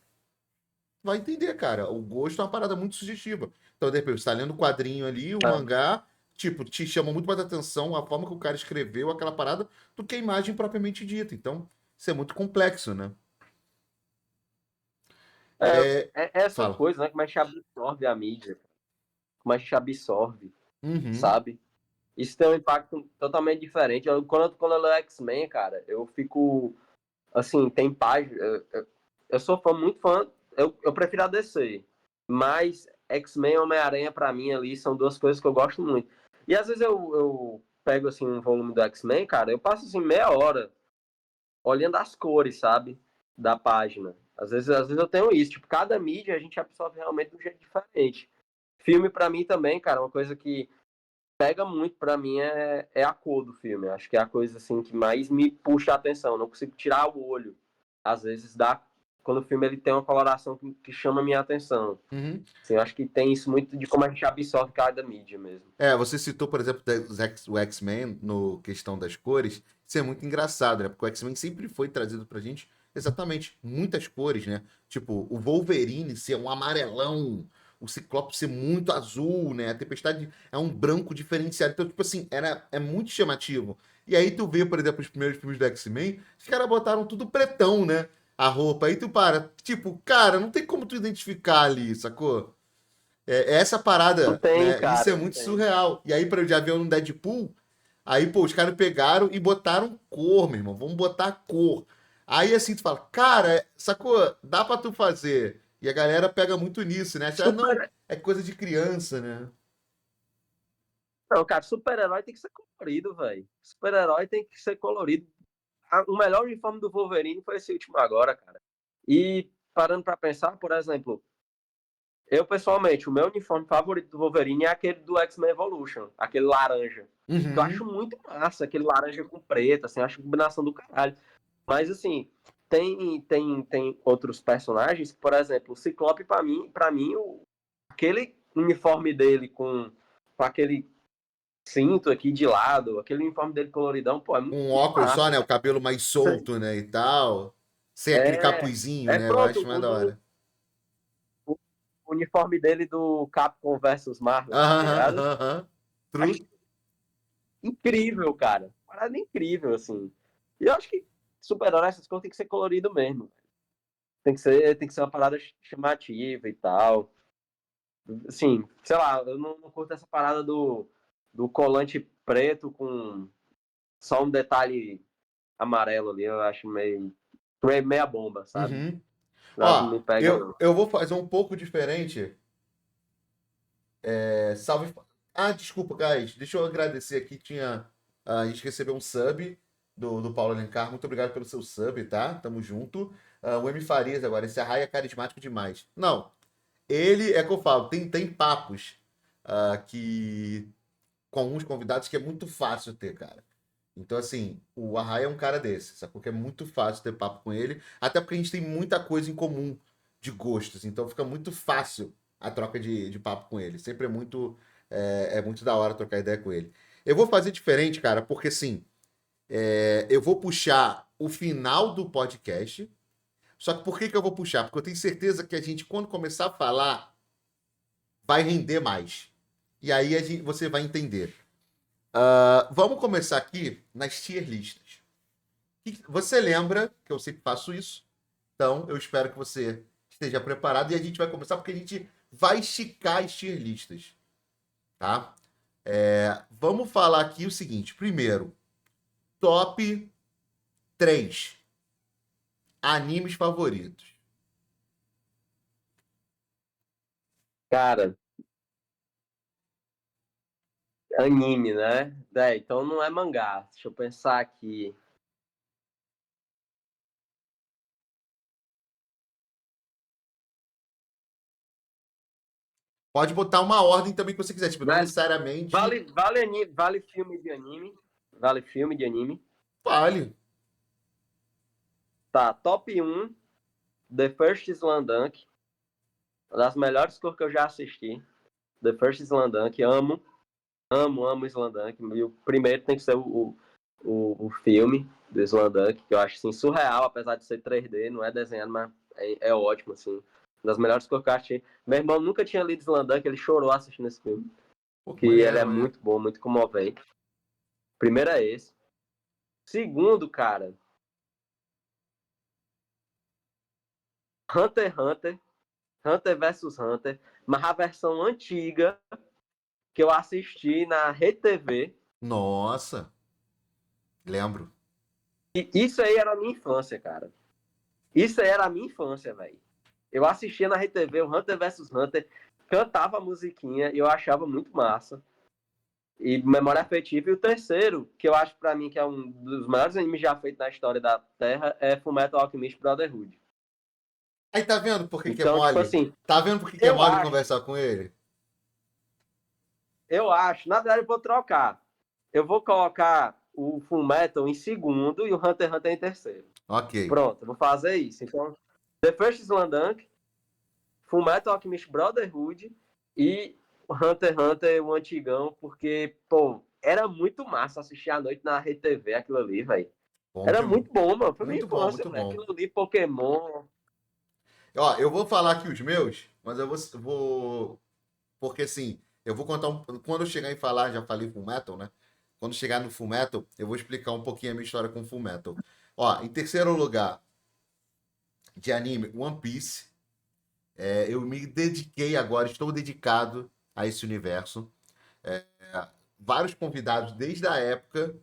Vai entender, cara. O gosto é uma parada muito sugestiva. Então, de repente, você tá lendo o quadrinho ali, o mangá, tipo, te chama muito mais atenção a forma que o cara escreveu aquela parada do que a imagem propriamente dita. Então, isso é muito complexo, né? É... é essa Fala. coisa, né? Como a gente absorve a mídia, como a gente absorve, Uhum. sabe? Isso tem um impacto totalmente diferente. Quando eu leio X-Men, cara, eu fico. Assim, tem página. Eu sou muito fã. Eu prefiro a DC. Mas X-Men e Homem-Aranha, pra mim, ali, são duas coisas que eu gosto muito. E às vezes eu pego assim, um volume do X-Men, cara, eu passo assim, meia hora olhando as cores, sabe? Da página. Às vezes eu tenho isso. Tipo, cada mídia a gente absorve realmente de um jeito diferente. Filme, pra mim, também, cara, uma coisa que pega muito pra mim é a cor do filme. Acho que é a coisa assim que mais me puxa a atenção. Não consigo tirar o olho, às vezes, quando o filme ele tem uma coloração que chama a minha atenção. Uhum. Assim, eu acho que tem isso muito de como a gente absorve cada mídia mesmo. Você citou, por exemplo, o X-Men no questão das cores. Isso é muito engraçado, né? Porque o X-Men sempre foi trazido pra gente exatamente muitas cores, né? Tipo, o Wolverine ser um amarelão, o Ciclope ser muito azul, né? A Tempestade é um branco diferenciado. Então, tipo assim, é muito chamativo. E aí tu vê, por exemplo, os primeiros filmes do X-Men, os caras botaram tudo pretão, né? A roupa. Aí tu para, tipo, cara, não tem como tu identificar ali, sacou? É essa Não parada, tem, né? Isso é cara, não muito tem. surreal. E aí, para eu já ver no Deadpool, aí, pô, os caras pegaram e botaram cor, meu irmão. Vamos botar cor. Aí, assim, tu fala, cara, sacou? Dá pra tu fazer. E a galera pega muito nisso, né? Acha, não, Super... é coisa de criança, né? Não, cara, super-herói tem que ser colorido, velho. Super-herói tem que ser colorido. O melhor uniforme do Wolverine foi esse último agora, cara. E parando pra pensar, por exemplo, eu pessoalmente, o meu uniforme favorito do Wolverine é aquele do X-Men Evolution, aquele laranja. Que eu acho Uhum. muito massa, aquele laranja com preto, assim, eu acho a combinação do caralho. Mas assim, tem outros personagens, por exemplo, o Ciclope, pra mim aquele uniforme dele com aquele cinto aqui de lado, aquele uniforme dele coloridão, pô, é muito Um óculos só, massa, né? O cara. cabelo mais solto, né? E tal. Sem aquele É, capuzinho, é né? Eu pronto, acho mais da hora. o uniforme dele do Capcom versus Marvel, tá Aham, ligado? aham, aham. Acho True. incrível, cara. Parada incrível, assim. E eu acho que super-herói, essas coisas tem que ser colorido mesmo. Tem que ser uma parada chamativa e tal. Assim, sei lá, eu não curto essa parada do colante preto com só um detalhe amarelo ali. Eu acho meio meia bomba, sabe? Uhum. Não Ó, me pega, não. eu vou fazer um pouco diferente. Salve. Ah, desculpa, guys. Deixa eu agradecer aqui. A gente recebeu um sub do Paulo Alencar. Muito obrigado pelo seu sub, tá? Tamo junto. O M. Farias agora. Esse arraia é carismático demais. Não, ele é que eu falo. Tem papos que com alguns convidados que é muito fácil ter, cara. Então, assim, o Arraia é um cara desse, sabe? Porque é muito fácil ter papo com ele. Até porque a gente tem muita coisa em comum de gostos. Então fica muito fácil a troca de papo com ele. Sempre é muito da hora trocar ideia com ele. Eu vou fazer diferente, cara, porque assim, eu vou puxar o final do podcast. Só que por que eu vou puxar? Porque eu tenho certeza que a gente, quando começar a falar, vai render mais. E aí você vai entender. Vamos começar aqui nas tier listas. Você lembra que eu sempre faço isso? Então, eu espero que você esteja preparado e a gente vai começar porque a gente vai esticar as tier listas, tá? Vamos falar aqui o seguinte. Primeiro, top 3 animes favoritos. Cara, anime, né? Então não é mangá. Deixa eu pensar aqui. Pode botar uma ordem também que você quiser, tipo, não Né? necessariamente Vale filme de anime. Vale filme de anime. vale. Tá, top um The First Slam Dunk. Uma das melhores coisas que eu já assisti. The First Slam Dunk. Amo Slam Dunk. E o primeiro tem que ser o filme do Slam Dunk, que eu acho assim, surreal, apesar de ser 3D, não é desenhado, mas é ótimo, assim. Uma das melhores coisas que eu achei. Meu irmão nunca tinha lido Slam Dunk, ele chorou assistindo esse filme. Pô, que Que ele é maneiro, maneiro. muito bom, muito comovente. Primeiro é esse. Segundo, cara, Hunter x Hunter. Hunter vs Hunter. Mas a versão antiga que eu assisti na Rede TV. Nossa, lembro. E isso aí era a minha infância, cara. Isso aí era a minha infância, velho. Eu assistia na Rede TV o Hunter vs Hunter, cantava a musiquinha e eu achava muito massa. E memória afetiva. E o terceiro, que eu acho pra mim que é um dos maiores animes já feitos na história da Terra, é Fullmetal Alchemist Brotherhood. Aí tá vendo por que é Então, tipo mole? assim, Tá vendo por que é eu mole acho, conversar com ele? na verdade eu vou trocar. Eu vou colocar o Fullmetal em segundo e o Hunter x Hunter em terceiro. Ok. Pronto, eu vou fazer isso. Então, The First Slam Fullmetal Alchemist Brotherhood e Hunter x Hunter, o antigão, porque, pô, era muito massa assistir à noite na Rede TV aquilo ali, velho. Bom Era demais. muito bom, mano. Foi minha Muito bom, infância, muito velho. bom. Aquilo ali, Pokémon. Ó, eu vou falar aqui os meus, mas porque assim, eu vou contar quando eu chegar em falar, já falei Full Metal, né? Quando chegar no Full Metal, eu vou explicar um pouquinho a minha história com Full Metal. Ó, em terceiro lugar de anime, One Piece. Eu me dediquei agora, estou dedicado a esse universo. É, vários convidados desde a época,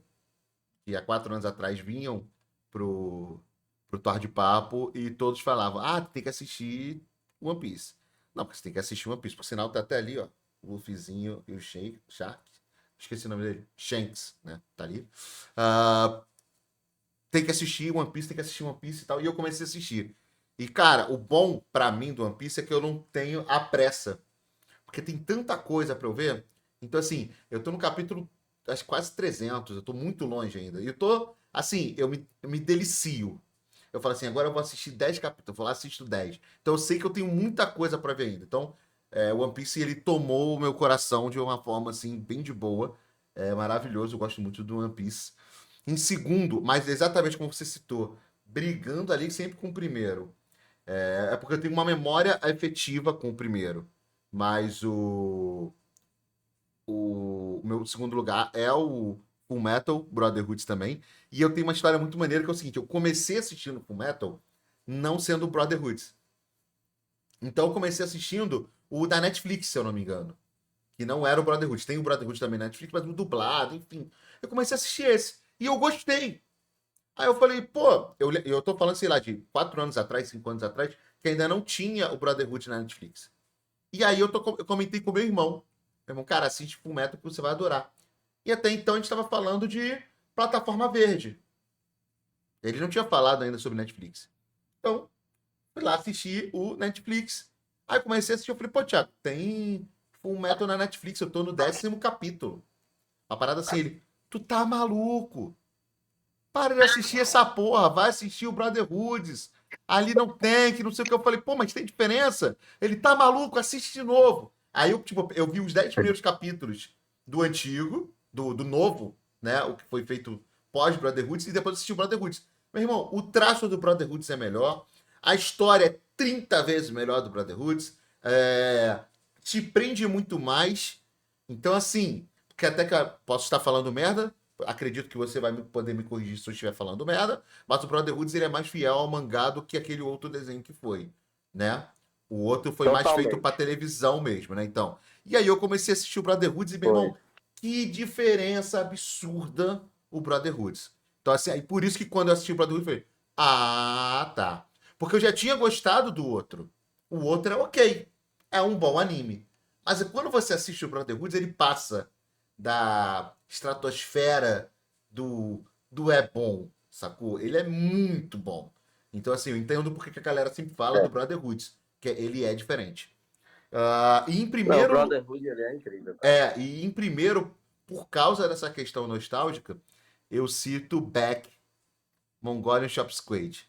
que há 4 anos atrás vinham pro, pro Tor de Papo, e todos falavam: Ah, tem que assistir One Piece. Não, porque você tem que assistir One Piece. Por sinal, tá até ali, ó. O Luffyzinho e o Shark. Esqueci o nome dele. Shanks, né? Tá ali. Ah, tem que assistir One Piece, tem que assistir One Piece e tal. E eu comecei a assistir. E, cara, o bom pra mim do One Piece é que eu não tenho a pressa. Porque tem tanta coisa pra eu ver. Então, assim, eu tô no capítulo, acho que quase 300. Eu tô muito longe ainda. E eu tô, assim, eu me delicio. Eu falo assim, agora eu vou assistir 10 capítulos. Eu vou lá e assisto 10. Então, eu sei que eu tenho muita coisa pra ver ainda. Então, o One Piece, ele tomou o meu coração de uma forma, assim, bem de boa. É maravilhoso. Eu gosto muito do One Piece. Em segundo, mas exatamente como você citou, brigando ali sempre com o primeiro. É porque eu tenho uma memória afetiva com o primeiro. Mas o meu segundo lugar é o Full Metal Brotherhood também. E eu tenho uma história muito maneira que é o seguinte: eu comecei assistindo Full Metal não sendo o Brotherhood. Então eu comecei assistindo o da Netflix, se eu não me engano. Que não era o Brotherhood. Tem o Brotherhood também na Netflix, mas o dublado, enfim. Eu comecei a assistir esse. E eu gostei. Aí eu falei, pô, eu tô falando, sei lá, de 4 anos atrás, 5 anos atrás, que ainda não tinha o Brotherhood na Netflix. E aí eu comentei com meu irmão. Meu irmão, cara, assiste Fullmetal que você vai adorar. E até então a gente estava falando de plataforma verde. Ele não tinha falado ainda sobre Netflix. Então, fui lá assistir o Netflix. Aí comecei a assistir, eu falei, pô, Thiago, tem Fullmetal na Netflix, eu tô no 10º capítulo. Uma parada assim, ele, tu tá maluco? Para de assistir essa porra, vai assistir o Brotherhoods. Ali não tem, que não sei o que. Eu falei, pô, mas tem diferença? Ele tá maluco, assiste de novo. Aí eu, tipo, eu vi os 10 primeiros capítulos do antigo, do novo, né? O que foi feito pós-Brotherhoods, e depois assisti o Brotherhoods. Meu irmão, o traço do Brotherhoods é melhor, a história é 30 vezes melhor do Brotherhoods, te prende muito mais. Então, assim, porque até que eu posso estar falando merda, acredito que você vai poder me corrigir se eu estiver falando merda, mas o Brotherhoods ele é mais fiel ao mangá do que aquele outro desenho que foi, né? O outro foi mais feito para Totalmente. televisão mesmo, né? Então, e aí eu comecei a assistir o Brotherhoods e, meu Foi. irmão, que diferença absurda o Brotherhoods. Então, assim, aí por isso que quando eu assisti o Brotherhoods, eu falei, ah, tá. Porque eu já tinha gostado do outro. O outro é ok. É um bom anime. Mas quando você assiste o Brotherhoods, ele passa da estratosfera do é bom, sacou? Ele é muito bom. Então, assim, eu entendo porque que a galera sempre fala do É. Brotherhood, que ele é diferente. E em Não, o primeiro, Brotherhood ele é incrível, cara. por causa dessa questão nostálgica, eu cito Beck, Mongolian Shop Squad.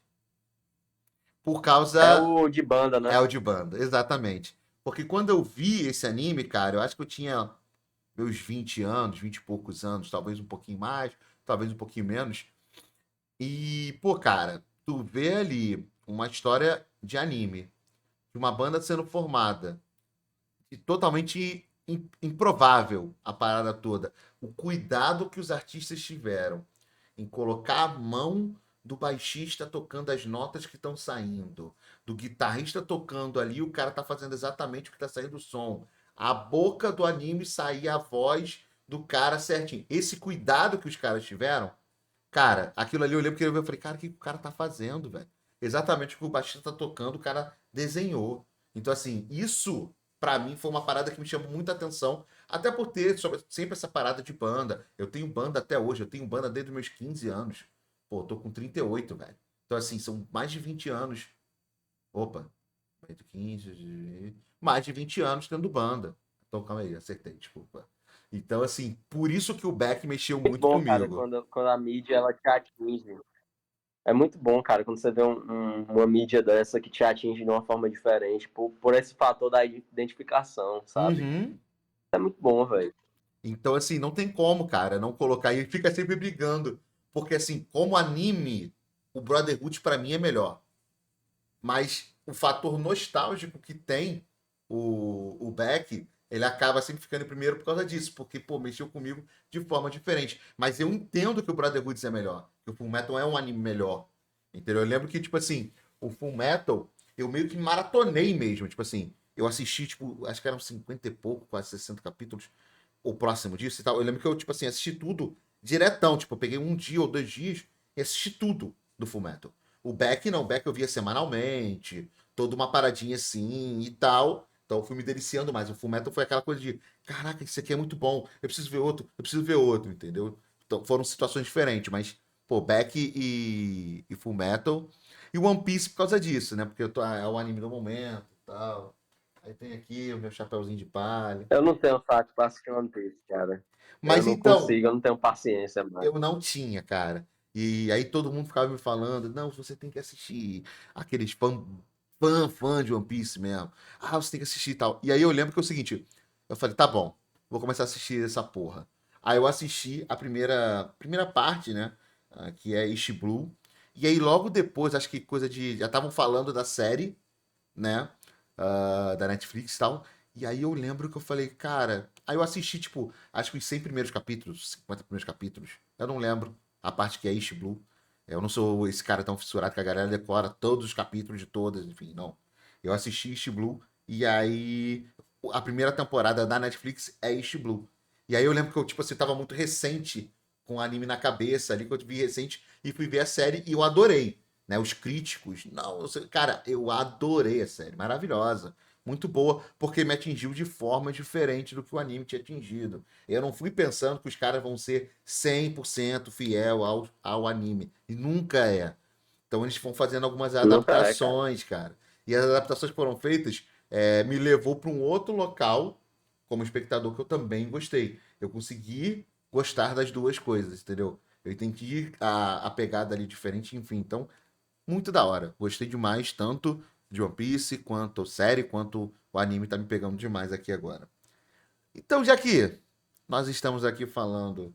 Por É causa. o de banda, É né? o de banda, exatamente. Porque quando eu vi esse anime, cara, eu acho que eu tinha meus 20 anos, 20 e poucos anos, talvez um pouquinho mais, talvez um pouquinho menos. E, pô, cara, tu vê ali uma história de anime, de uma banda sendo formada, e totalmente improvável a parada toda. O cuidado que os artistas tiveram em colocar a mão do baixista tocando as notas que estão saindo, do guitarrista tocando ali, o cara tá fazendo exatamente o que tá saindo o som. A boca do anime sair a voz do cara certinho. Esse cuidado que os caras tiveram, cara, aquilo ali eu lembro que eu falei, cara, o que o cara tá fazendo, velho? Exatamente o que o baixista tá tocando, o cara desenhou. Então, assim, isso pra mim foi uma parada que me chamou muita atenção, até por ter sempre essa parada de banda. Eu tenho banda até hoje, eu tenho banda desde os meus 15 anos. Pô, eu tô com 38, velho. Então, assim, são mais de 20 anos. Opa, 15, mais de 20 anos tendo banda. Então, calma aí, acertei, desculpa. Então, assim, por isso que o Beck mexeu Muito muito bom, cara, comigo. quando a mídia ela te atinge. É muito bom, cara, quando você vê uma mídia dessa que te atinge de uma forma diferente, por esse fator da identificação, sabe? Uhum. É muito bom, velho. Então, assim, não tem como, cara, não colocar. E fica sempre brigando. Porque, assim, como anime, o Brotherhood pra mim é melhor. Mas o fator nostálgico que tem o Beck, ele acaba sempre ficando em primeiro por causa disso. Porque, pô, mexeu comigo de forma diferente. Mas eu entendo que o Brotherhood é melhor. Que o Fullmetal é um anime melhor. Entendeu? Eu lembro que, tipo assim, o Fullmetal, eu meio que maratonei mesmo. Tipo assim, eu assisti, tipo, acho que eram 50 e pouco, quase 60 capítulos o próximo disso e tal. Eu lembro que eu, tipo assim, assisti tudo diretão. Tipo, eu peguei um dia ou 2 dias e assisti tudo do Fullmetal. O Beck não, o Beck eu via semanalmente, toda uma paradinha assim e tal. Então eu fui me deliciando mais. O Fullmetal foi aquela coisa de, caraca, isso aqui é muito bom, eu preciso ver outro, eu preciso ver outro, entendeu? Então foram situações diferentes, mas, pô, Beck e Fullmetal. E One Piece por causa disso, né? Porque é o anime do momento e tal. Aí tem aqui o meu chapéuzinho de palha. Eu não tenho saco pra assistir One Piece, cara. Eu Mas não então, consigo, eu não tenho paciência mais. eu não tinha, cara. E aí todo mundo ficava me falando, não, você tem que assistir aqueles fã de One Piece mesmo. Ah, você tem que assistir e tal. E aí eu lembro que é o seguinte, eu falei, tá bom, vou começar a assistir essa porra. Aí eu assisti a primeira parte, né, que é East Blue. E aí logo depois, acho que coisa de, já estavam falando da série, né? Da Netflix e tal. E aí eu lembro que eu falei, cara. Aí eu assisti, tipo, acho que os 100 primeiros capítulos, 50 primeiros capítulos. Eu não lembro a parte que é East Blue. Eu não sou esse cara tão fissurado que a galera decora todos os capítulos de todas, enfim, não. Eu assisti East Blue e aí a primeira temporada da Netflix é East Blue. E aí eu lembro que eu, tipo assim, tava muito recente com o anime na cabeça ali, que eu vi recente e fui ver a série e eu adorei, né? Os críticos. Não, cara, eu adorei a série, maravilhosa. Muito boa, porque me atingiu de forma diferente do que o anime tinha atingido. Eu não fui pensando que os caras vão ser 100% fiel ao anime. E nunca é. Então eles vão fazendo algumas Nunca é, cara. adaptações, cara. E as adaptações que foram feitas me levou para um outro local, como espectador, que eu também gostei. Eu consegui gostar das duas coisas, entendeu? Eu entendi a pegada ali diferente, enfim. Então, muito da hora. Gostei demais, tanto de One Piece, quanto série, quanto o anime tá me pegando demais aqui agora. Então, já que nós estamos aqui falando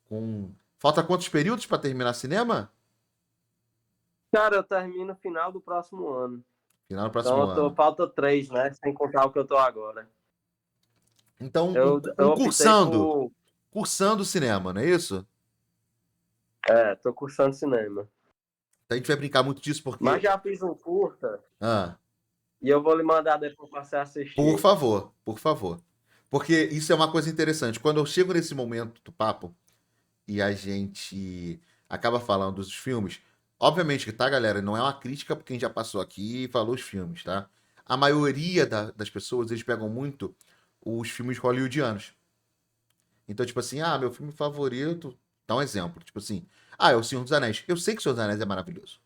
com. Falta quantos períodos para terminar cinema? Cara, eu termino no final do próximo ano. Final do Então próximo ano. falta 3, né? Sem contar o que eu tô agora. Então, Eu optei por. cursando cinema, não é isso? Tô cursando cinema. A gente vai brincar muito disso Mas porque. já fiz um curta Ah, e eu vou lhe mandar depois pra você por assistir. favor, por favor. Porque isso é uma coisa interessante. Quando eu chego nesse momento do papo, e a gente acaba falando dos filmes, obviamente que, tá, galera, não é uma crítica porque quem já passou aqui e falou os filmes, tá? A maioria das pessoas, eles pegam muito os filmes hollywoodianos. Então, tipo assim, meu filme favorito, dá um exemplo, tipo assim, é o Senhor dos Anéis. Eu sei que o Senhor dos Anéis é maravilhoso.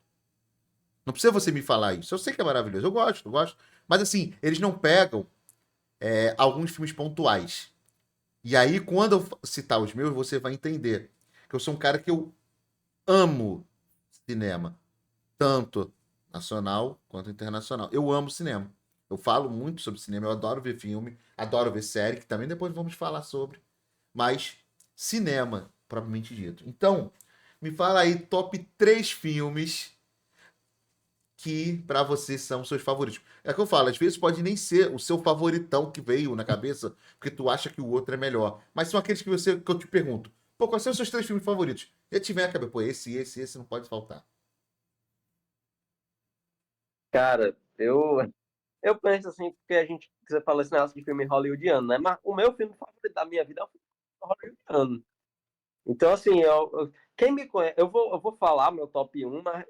Não precisa você me falar isso. Eu sei que é maravilhoso. Eu gosto. Mas assim, eles não pegam alguns filmes pontuais. E aí, quando eu citar os meus, você vai entender. Que eu sou um cara que eu amo cinema, tanto nacional quanto internacional. Eu amo cinema. Eu falo muito sobre cinema, eu adoro ver filme, adoro ver série, que também depois vamos falar sobre. Mas cinema, propriamente dito. Então, me fala aí top 3 filmes que pra você são seus favoritos. É o que eu falo, às vezes pode nem ser o seu favoritão que veio na cabeça, porque tu acha que o outro é melhor. Mas são aqueles que eu te pergunto. Pô, quais são os seus 3 filmes favoritos? E te vem a cabeça, pô, esse não pode faltar. Cara, eu penso assim, porque a gente, você fala esse negócio de filme hollywoodiano, né? Mas o meu filme favorito da minha vida é o filme hollywoodiano. Então, assim, quem me conhece, eu vou falar meu top um, mas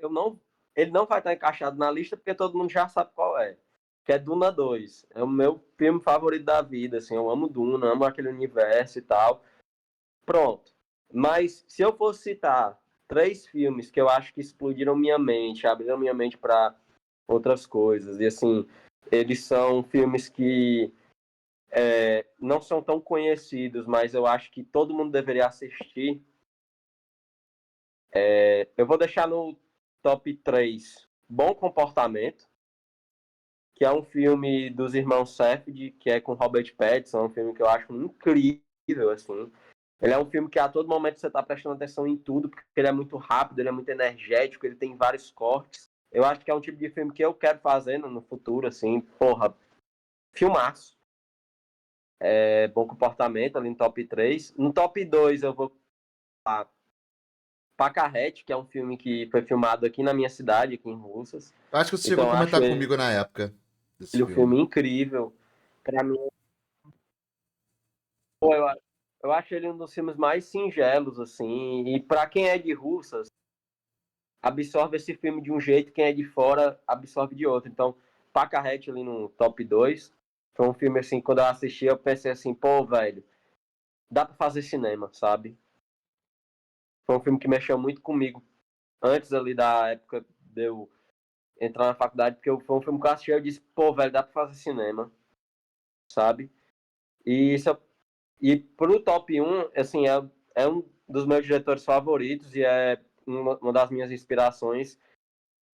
ele não vai estar encaixado na lista porque todo mundo já sabe qual é. Que é Duna 2. É o meu filme favorito da vida, assim, eu amo Duna, amo aquele universo e tal. Pronto. Mas se eu fosse citar 3 filmes que eu acho que explodiram minha mente, abriram minha mente para outras coisas, e assim, eles são filmes que não são tão conhecidos, mas eu acho que todo mundo deveria assistir. Eu vou deixar top 3, Bom Comportamento, que é um filme dos irmãos Safdie, que é com Robert Pattinson, um filme que eu acho incrível, assim. Ele é um filme que a todo momento você tá prestando atenção em tudo, porque ele é muito rápido, ele é muito energético, ele tem vários cortes. Eu acho que é um tipo de filme que eu quero fazer no futuro, assim, porra, filmaço. É Bom Comportamento, ali no top 3. No top 2 eu vou falar Pacarrete, que é um filme que foi filmado aqui na minha cidade, aqui em Russas. Eu acho que você chegou a Então eu acho comentar ele comigo na época desse um filme. filme incrível. Pra mim, pô, eu acho ele um dos filmes mais singelos, assim. E pra quem é de Russas, absorve esse filme de um jeito, quem é de fora absorve de outro. Então, Pacarrete ali no top 2. Foi um filme, assim, quando eu assisti, eu pensei assim, pô, velho, dá pra fazer cinema, sabe? Foi um filme que mexeu muito comigo antes ali da época de eu entrar na faculdade, porque foi um filme que eu assisti e eu disse, pô, velho, dá pra fazer cinema, sabe? E isso, e pro top um assim, é um dos meus diretores favoritos e é uma das minhas inspirações.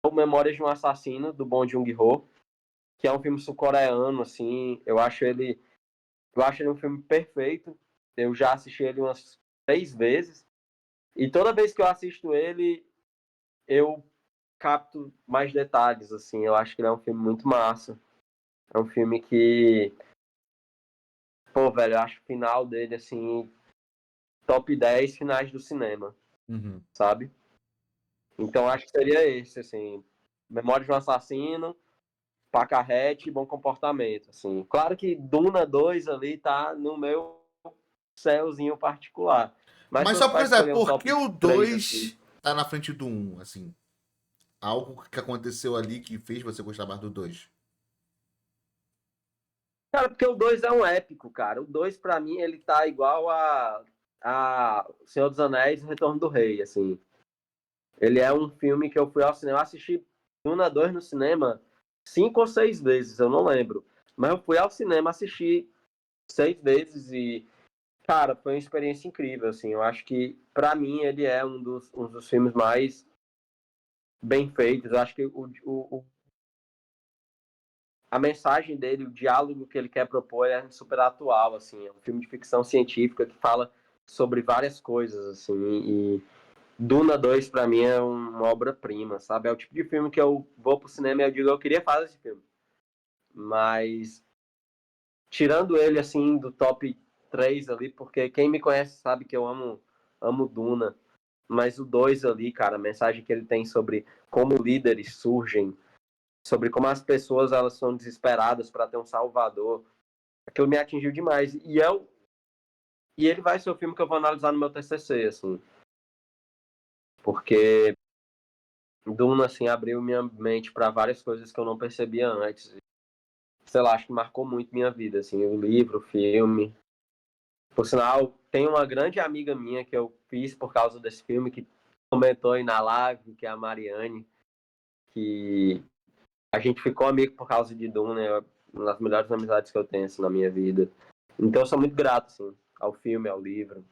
É o Memórias de um Assassino, do Bong Joon-ho, que é um filme sul-coreano, assim, eu acho ele um filme perfeito. Eu já assisti ele umas 3 vezes e toda vez que eu assisto ele, eu capto mais detalhes, assim. Eu acho que ele é um filme muito massa. É um filme que, pô, velho, eu acho o final dele, assim, top 10 finais do cinema, Uhum. sabe? Então acho que seria esse, assim, Memória de um Assassino, Pacarrete e Bom Comportamento, assim. Claro que Duna 2 ali tá no meu céuzinho particular. Mas se Mas só fosse por para exemplo, escolher um por que top o 3 assim. 2 tá na frente do um, assim? Algo que aconteceu ali que fez você gostar mais do 2? Cara, porque o 2 é um épico, cara. O 2 pra mim, ele tá igual a Senhor dos Anéis e Retorno do Rei, assim. Ele é um filme que eu fui ao cinema, eu assisti Duna 2 no cinema 5 ou 6 vezes, eu não lembro. Mas eu fui ao cinema assistir 6 vezes e, cara, foi uma experiência incrível, assim. Eu acho que, pra mim, ele é um dos filmes mais bem feitos. Eu acho que a mensagem dele, o diálogo que ele quer propor é super atual, assim. É um filme de ficção científica que fala sobre várias coisas, assim. E Duna 2 pra mim é uma obra-prima, sabe? É o tipo de filme que eu vou pro cinema e eu digo, eu queria fazer esse filme. Mas tirando ele assim do top 3 ali, porque quem me conhece sabe que eu amo Duna, mas o 2 ali, cara, a mensagem que ele tem sobre como líderes surgem, sobre como as pessoas elas são desesperadas para ter um salvador, aquilo me atingiu demais. E ele vai ser o filme que eu vou analisar no meu TCC, assim, porque Duna, assim, abriu minha mente para várias coisas que eu não percebia antes. Sei lá, acho que marcou muito minha vida, assim, o livro, o filme. Por sinal, tem uma grande amiga minha que eu fiz por causa desse filme, que comentou aí na live, que é a Mariane, que a gente ficou amigo por causa de Duna, é uma das melhores amizades que eu tenho, assim, na minha vida. Então eu sou muito grato, assim, ao filme, ao livro,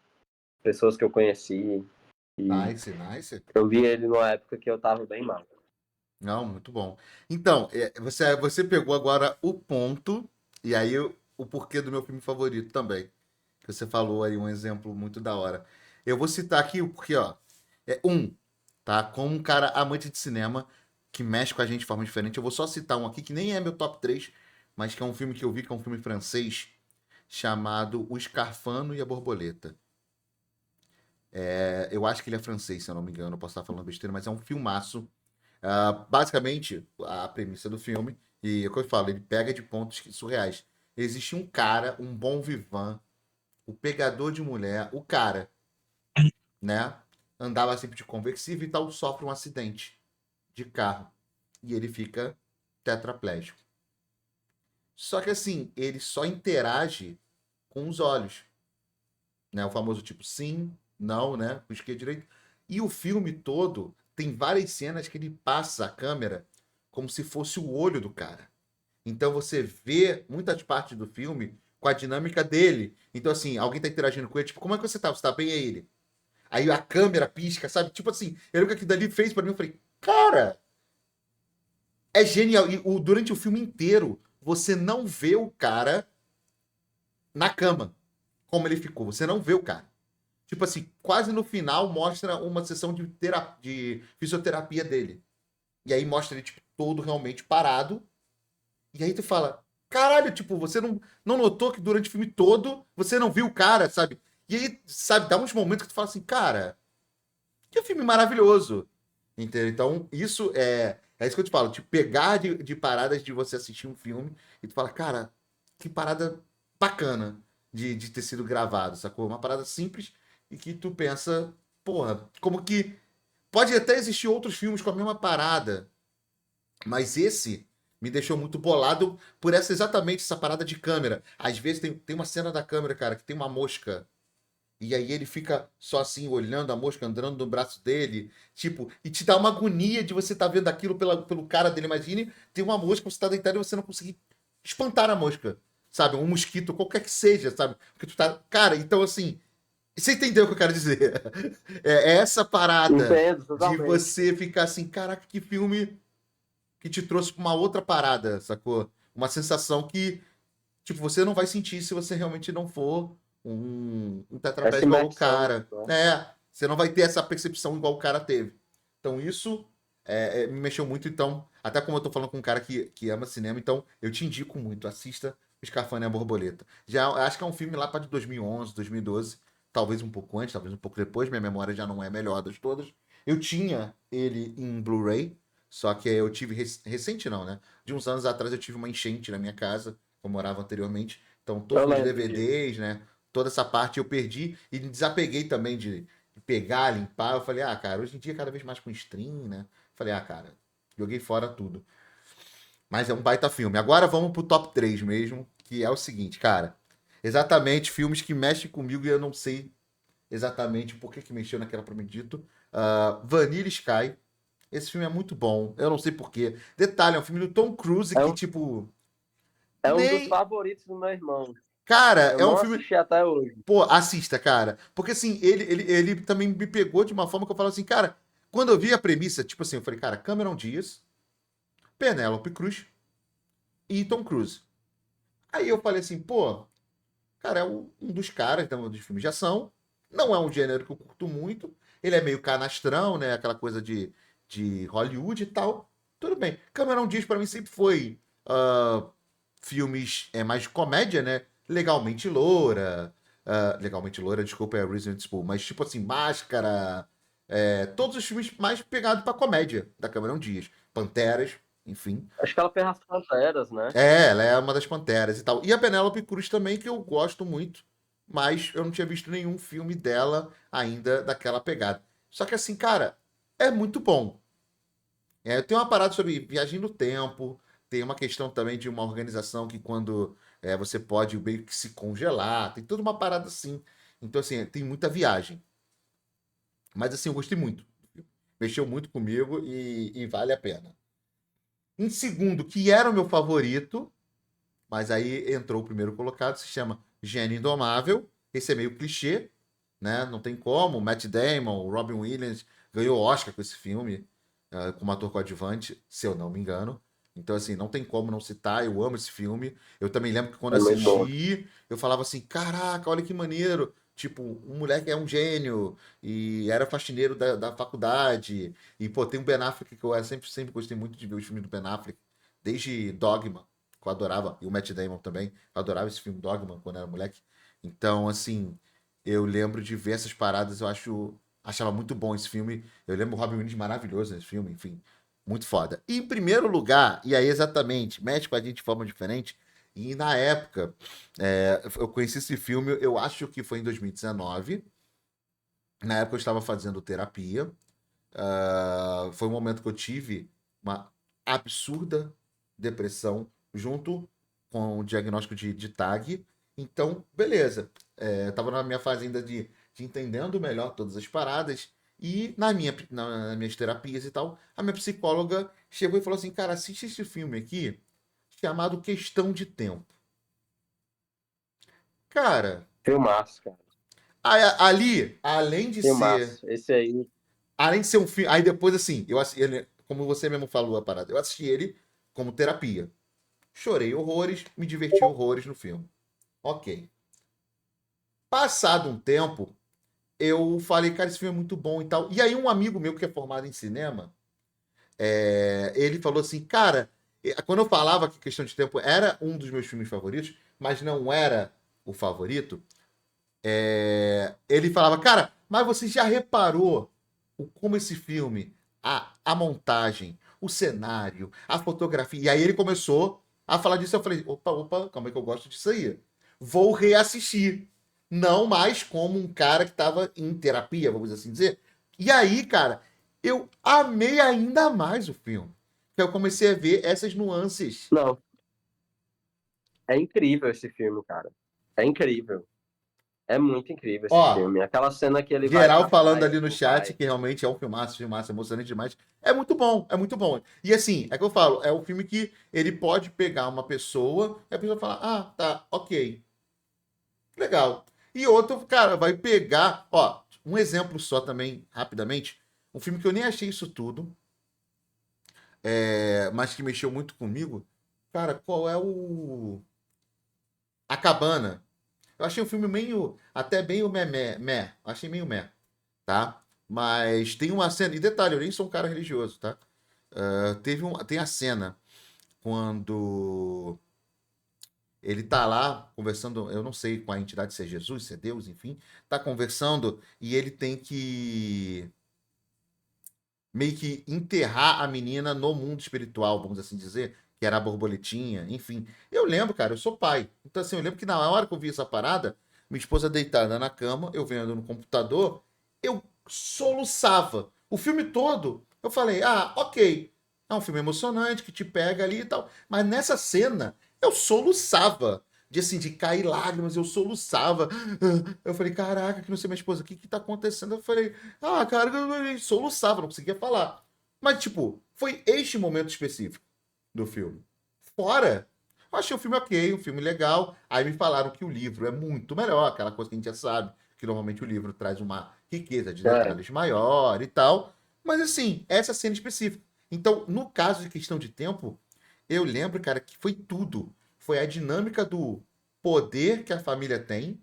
pessoas que eu conheci, e Nice, nice. eu li ele numa época que eu tava bem mal. Não, muito bom. Então, você pegou agora o ponto, e aí o porquê do meu filme favorito também. Que você falou aí um exemplo muito da hora. Eu vou citar aqui o porquê, ó. Tá? Como um cara amante de cinema, que mexe com a gente de forma diferente. Eu vou só citar um aqui que nem é meu top 3, mas que é um filme que eu vi, que é um filme francês, chamado O Escarfano e a Borboleta. Eu acho que ele é francês, se eu não me engano, eu posso estar falando besteira, mas é um filmaço. Basicamente, a premissa do filme, e é o que eu falo, ele pega de pontos surreais. Existe um cara, um bom vivan, o pegador de mulher, o cara, né? Andava sempre de conversível e tal, sofre um acidente de carro. E ele fica tetraplégico. Só que assim, ele só interage com os olhos, né? O famoso tipo sim, não, né? Com esquerda e direita. E o filme todo tem várias cenas que ele passa a câmera como se fosse o olho do cara. Então você vê muitas partes do filme com a dinâmica dele. Então, assim, alguém tá interagindo com ele, tipo, como é que você tá? Você tá bem? É ele. Aí a câmera pisca, sabe? Tipo assim, eu lembro que aquilo dali fez pra mim, eu falei, Cara, é genial. E durante o filme inteiro, você não vê o cara na cama, como ele ficou. Você não vê o cara. Tipo assim, quase no final mostra uma sessão de fisioterapia dele. E aí mostra ele, tipo, todo realmente parado. E aí tu fala, caralho, tipo, você não notou que durante o filme todo você não viu o cara, sabe? E aí, sabe, dá uns momentos que tu fala assim, cara, que filme maravilhoso. Entendeu? Então, isso é isso que eu te falo, te pegar de paradas de você assistir um filme e tu fala, cara, que parada bacana de ter sido gravado, sacou? Uma parada simples e que tu pensa, porra, como que pode até existir outros filmes com a mesma parada, mas esse me deixou muito bolado por essa exatamente essa parada de câmera. Às vezes tem uma cena da câmera, cara, que tem uma mosca e aí ele fica só assim, olhando a mosca andando no braço dele, tipo, e te dá uma agonia de você estar vendo aquilo pelo cara dele. Imagine, tem uma mosca, você tá deitado e você não conseguir espantar a mosca, sabe? Um mosquito, qualquer que seja, sabe? Porque tu tá. Cara, então assim, você entendeu o que eu quero dizer? É essa parada Entendo de totalmente. você ficar assim, caraca, que filme que te trouxe pra uma outra parada, sacou? Uma sensação que tipo, você não vai sentir se você realmente não for um Essa tetraplégico igual o imersão, cara. né? É, você não vai ter essa percepção igual o cara teve. Então isso me mexeu muito. Então, até como eu tô falando com um cara que ama cinema, então eu te indico muito. Assista O Escafandro e a Borboleta. Já acho que é um filme lá para de 2011, 2012. Talvez um pouco antes, talvez um pouco depois. Minha memória já não é a melhor das todas. Eu tinha ele em Blu-ray, só que eu tive recente não, né? De uns anos atrás eu tive uma enchente na minha casa eu morava anteriormente. Então, Eu todos os meus lembro disso. DVDs, né? Toda essa parte eu perdi e me desapeguei também de pegar, limpar. Eu falei, ah, cara, hoje em dia cada vez mais com stream, né? Falei, ah, cara, joguei fora tudo. Mas é um baita filme. Agora vamos pro top 3 mesmo, que é o seguinte, cara. Exatamente, filmes que mexem comigo e eu não sei exatamente por que mexeu naquela propriamente dito. Vanilla Sky. Esse filme é muito bom. Eu não sei por quê. Detalhe, é um filme do Tom Cruise É que, um, tipo, é um dos nem. favoritos do meu irmão. Cara, Eu é um não filme. assisti até hoje. Pô, assista, cara. Porque assim, ele também me pegou de uma forma que eu falo assim, cara, quando eu vi a premissa, tipo assim, eu falei, cara, Cameron Diaz, Penélope Cruz e Tom Cruise. Aí eu falei assim, pô, cara, é um dos caras dos filmes de ação. Não é um gênero que eu curto muito. Ele é meio canastrão, né? Aquela coisa de Hollywood e tal. Tudo bem. Cameron Diaz pra mim sempre foi filmes mais de comédia, né? Legalmente Loura. Legalmente Loura, desculpa, é Reason Spool. Mas tipo assim, Máscara. Todos os filmes mais pegados pra comédia da Cameron Diaz. Panteras, enfim. Acho que ela fez as Panteras, né? Ela é uma das Panteras e tal. E a Penélope Cruz também, que eu gosto muito, mas eu não tinha visto nenhum filme dela ainda daquela pegada. Só que assim, cara, é muito bom. Tem uma parada sobre viagem no tempo, tem uma questão também de uma organização que quando você pode meio que se congelar, tem toda uma parada assim. Então, assim, tem muita viagem. Mas assim, eu gostei muito. Mexeu muito comigo e vale a pena. Em segundo, que era o meu favorito, mas aí entrou o primeiro colocado, se chama Gênio Indomável. Esse é meio clichê, né? Não tem como. Matt Damon, Robin Williams ganhou Oscar com esse filme, como ator coadjuvante, se eu não me engano. Então, assim, não tem como não citar. Eu amo esse filme. Eu também lembro que quando É muito bom. assisti, eu falava assim: caraca, olha que maneiro. Tipo, um moleque é um gênio e era faxineiro da faculdade. E, pô, tem o Ben Affleck que eu sempre gostei muito de ver os filmes do Ben Affleck, desde Dogma, que eu adorava, e o Matt Damon também. Eu adorava esse filme Dogma quando era moleque. Então, assim, eu lembro de ver essas paradas, achava muito bom esse filme. Eu lembro o Robin Williams maravilhoso nesse filme, enfim, muito foda. E em primeiro lugar, e aí exatamente, mexe com a gente de forma diferente, e na época, eu conheci esse filme, eu acho que foi em 2019. Na época eu estava fazendo terapia. Foi um momento que eu tive uma absurda depressão junto com o diagnóstico de TAG. Então, beleza. Tava na minha fase ainda de entendendo melhor todas as paradas. E nas minhas terapias e tal, a minha psicóloga chegou e falou assim: cara, assiste esse filme aqui, chamado Questão de Tempo. Cara, Filmaço, cara. ali, além de ser Filmaço. Esse aí. além de ser um filme. Aí depois, assim, como você mesmo falou a parada, eu assisti ele como terapia. Chorei horrores, me diverti horrores no filme. Ok. Passado um tempo, eu falei, cara, esse filme é muito bom e tal. E aí um amigo meu que é formado em cinema, ele falou assim, cara, quando eu falava que Questão de Tempo era um dos meus filmes favoritos, mas não era o favorito, ele falava, cara, mas você já reparou como esse filme, a montagem, o cenário, a fotografia. E aí ele começou a falar disso. Eu falei, opa, calma aí que eu gosto disso aí. Vou reassistir. Não mais como um cara que estava em terapia, vamos assim dizer. E aí, cara, eu amei ainda mais o filme. Que eu comecei a ver essas nuances. Não, é incrível esse filme, cara. É incrível. É muito incrível esse Ó, filme. Aquela cena que ele vai geral pra falando praia ali no com o chat pai. que realmente é um filmaço emocionante demais. É muito bom, é muito bom. E assim, é que eu falo, é um filme que ele pode pegar uma pessoa e a pessoa fala, ah, tá, ok, legal. E outro, cara, vai pegar, ó, um exemplo só também, rapidamente, um filme que eu nem achei isso tudo, mas que mexeu muito comigo. Cara, qual é o... A Cabana. Eu achei um filme meio, até meio meh, achei meio meh, tá? Mas tem uma cena, e detalhe, eu nem sou um cara religioso, tá? Tem a cena quando ele tá lá conversando, eu não sei com a entidade, se é Jesus, se é Deus, enfim, tá conversando e ele tem que meio que enterrar a menina no mundo espiritual, vamos assim dizer, que era a borboletinha, enfim. Eu lembro, cara, eu sou pai. Então, assim, eu lembro que na hora que eu vi essa parada, minha esposa deitada na cama, eu vendo no computador, eu soluçava. O filme todo, eu falei, ah, ok. É um filme emocionante que te pega ali e tal. Mas nessa cena, eu soluçava. De assim, de cair lágrimas, eu soluçava. Eu falei, caraca, que não sei minha esposa, o que que tá acontecendo? Eu falei, ah, cara, eu soluçava, não conseguia falar. Mas, tipo, foi este momento específico do filme. Fora, eu achei o filme ok, um filme legal. Aí me falaram que o livro é muito melhor, aquela coisa que a gente já sabe, que normalmente o livro traz uma riqueza de É. detalhes maior e tal. Mas, assim, essa cena específica. Então, no caso de Questão de Tempo, eu lembro, cara, que foi tudo. Foi a dinâmica do poder que a família tem,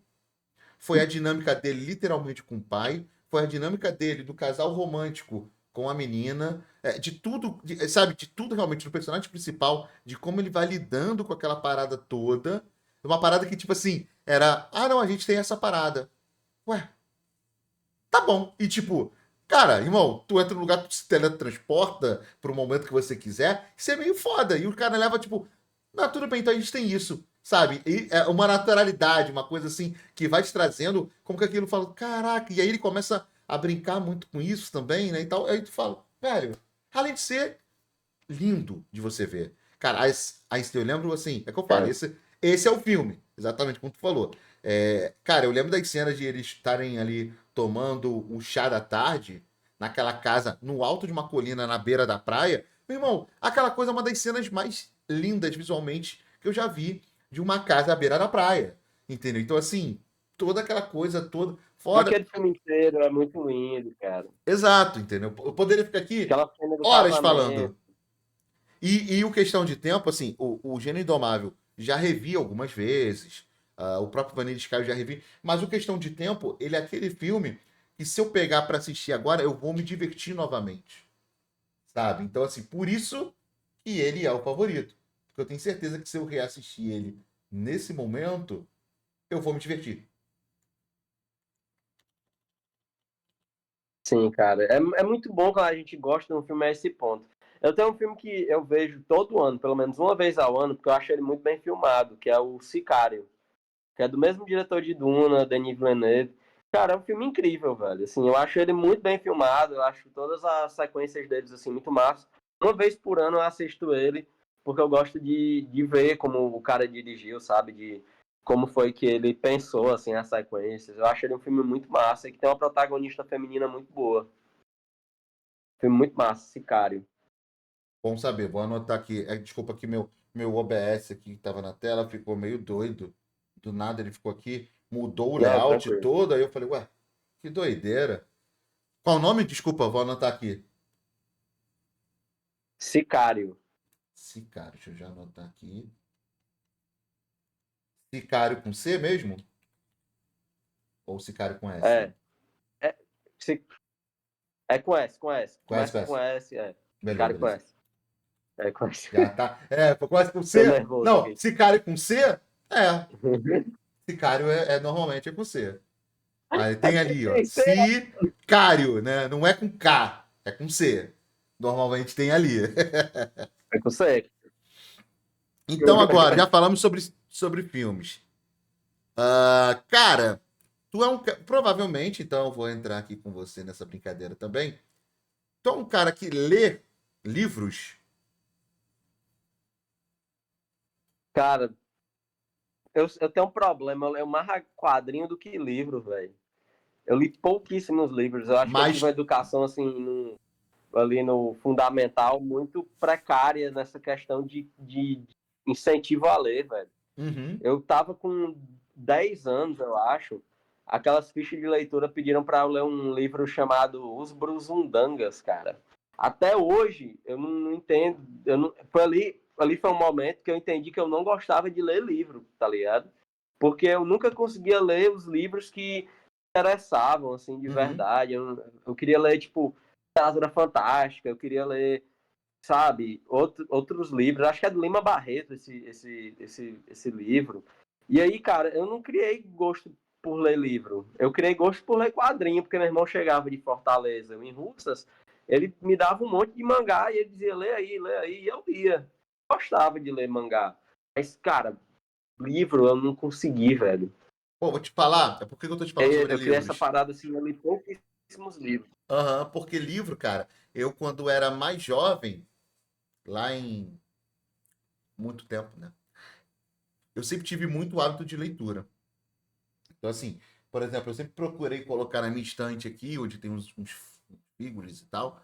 foi a dinâmica dele literalmente com o pai, foi a dinâmica dele do casal romântico com a menina, de tudo, sabe, de tudo realmente do personagem principal, de como ele vai lidando com aquela parada toda. Uma parada que, tipo assim, era, ah, não, a gente tem essa parada. Ué, tá bom. E tipo, cara, irmão, tu entra no lugar, tu se teletransporta pro momento que você quiser, isso é meio foda. E o cara leva, tipo, não, tudo bem, então a gente tem isso, sabe? E é uma naturalidade, uma coisa assim, que vai te trazendo, como que aquilo fala, caraca, e aí ele começa a brincar muito com isso também, né? E tal, aí tu fala, velho, além de ser lindo de você ver. Cara, aí eu lembro assim, é que eu falo, É. esse é o filme, exatamente como tu falou. Cara, eu lembro das cenas de eles estarem ali tomando o chá da tarde, naquela casa, no alto de uma colina, na beira da praia. Meu irmão, aquela coisa é uma das cenas mais lindas visualmente que eu já vi de uma casa à beira da praia. Entendeu? Então, assim, toda aquela coisa toda. Fora. Aquele filme inteiro é muito lindo, cara. Exato, entendeu? Eu poderia ficar aqui Aquela cena do horas casamento. falando. E o Questão de Tempo, assim, o Gênio Indomável já revi algumas vezes, o próprio Vanilla Sky eu já revi, mas o Questão de Tempo, ele é aquele filme que se eu pegar pra assistir agora, eu vou me divertir novamente, sabe? Então, assim, por isso que ele é o favorito. Porque eu tenho certeza que se eu reassistir ele nesse momento, eu vou me divertir. Sim, cara. É muito bom quando a gente gosta de um filme a esse ponto. Eu tenho um filme que eu vejo todo ano, pelo menos uma vez ao ano, porque eu acho ele muito bem filmado, que é o Sicário, que é do mesmo diretor de Duna, Denis Villeneuve. Cara, é um filme incrível, velho. Assim, eu acho ele muito bem filmado, eu acho todas as sequências deles assim muito massa. Uma vez por ano eu assisto ele, porque eu gosto de ver como o cara dirigiu, sabe? De como foi que ele pensou assim as sequências. Eu acho ele um filme muito massa e que tem uma protagonista feminina muito boa. Filme muito massa, Sicário. Bom saber, vou anotar aqui. Desculpa que meu OBS aqui que estava na tela ficou meio doido. Do nada ele ficou aqui, mudou o Não, layout tranquilo. todo, aí eu falei, ué, que doideira. Qual o nome? Desculpa, vou anotar aqui. Sicário. Sicário, deixa eu já anotar aqui. Sicário com C mesmo? Ou Sicário com S? É, é, si- é com S, com S. Com S, com Começa com S. S, é. Beleza, Sicário com beleza. S. É com S. Já tá. É, foi quase com Tô C? nervoso Não, aqui. Sicário com C? É. Sicário normalmente é com C. Aí tem ali, ó. Sicário, né? Não é com K, é com C. Normalmente tem ali. É com C. Então, agora, já falamos sobre filmes. Cara, tu é um. Provavelmente, então, eu vou entrar aqui com você nessa brincadeira também. Tu é um cara que lê livros? Cara, eu tenho um problema. Eu leio mais quadrinho do que livro, velho. Eu li pouquíssimos livros. Eu acho que eu tive uma Mas. educação, assim, ali no fundamental, muito precária nessa questão de incentivo a ler, velho. Uhum, Eu tava com 10 anos, eu acho. Aquelas fichas de leitura pediram para eu ler um livro chamado Os Brusundangas, cara. Até hoje, eu não entendo. Foi ali foi um momento que eu entendi que eu não gostava de ler livro, tá ligado? Porque eu nunca conseguia ler os livros que me interessavam, assim, de uhum. verdade. Eu queria ler, tipo, literatura fantástica, eu queria ler, sabe, outros livros. Acho que é do Lima Barreto esse livro. E aí, cara, eu não criei gosto por ler livro. Eu criei gosto por ler quadrinho, porque meu irmão chegava de Fortaleza, em Russas, ele me dava um monte de mangá e ele dizia, lê aí, e eu lia. Gostava de ler mangá. Mas, cara, livro eu não consegui, velho. Pô, vou te falar. É por que eu tô te falando sobre Eu criei essa livros? parada assim, eu li pouquíssimos livros. Aham, porque livro, cara, eu quando era mais jovem, lá em muito tempo, né? Eu sempre tive muito hábito de leitura. Então, assim, por exemplo, eu sempre procurei colocar na minha estante aqui, onde tem uns figuras e tal,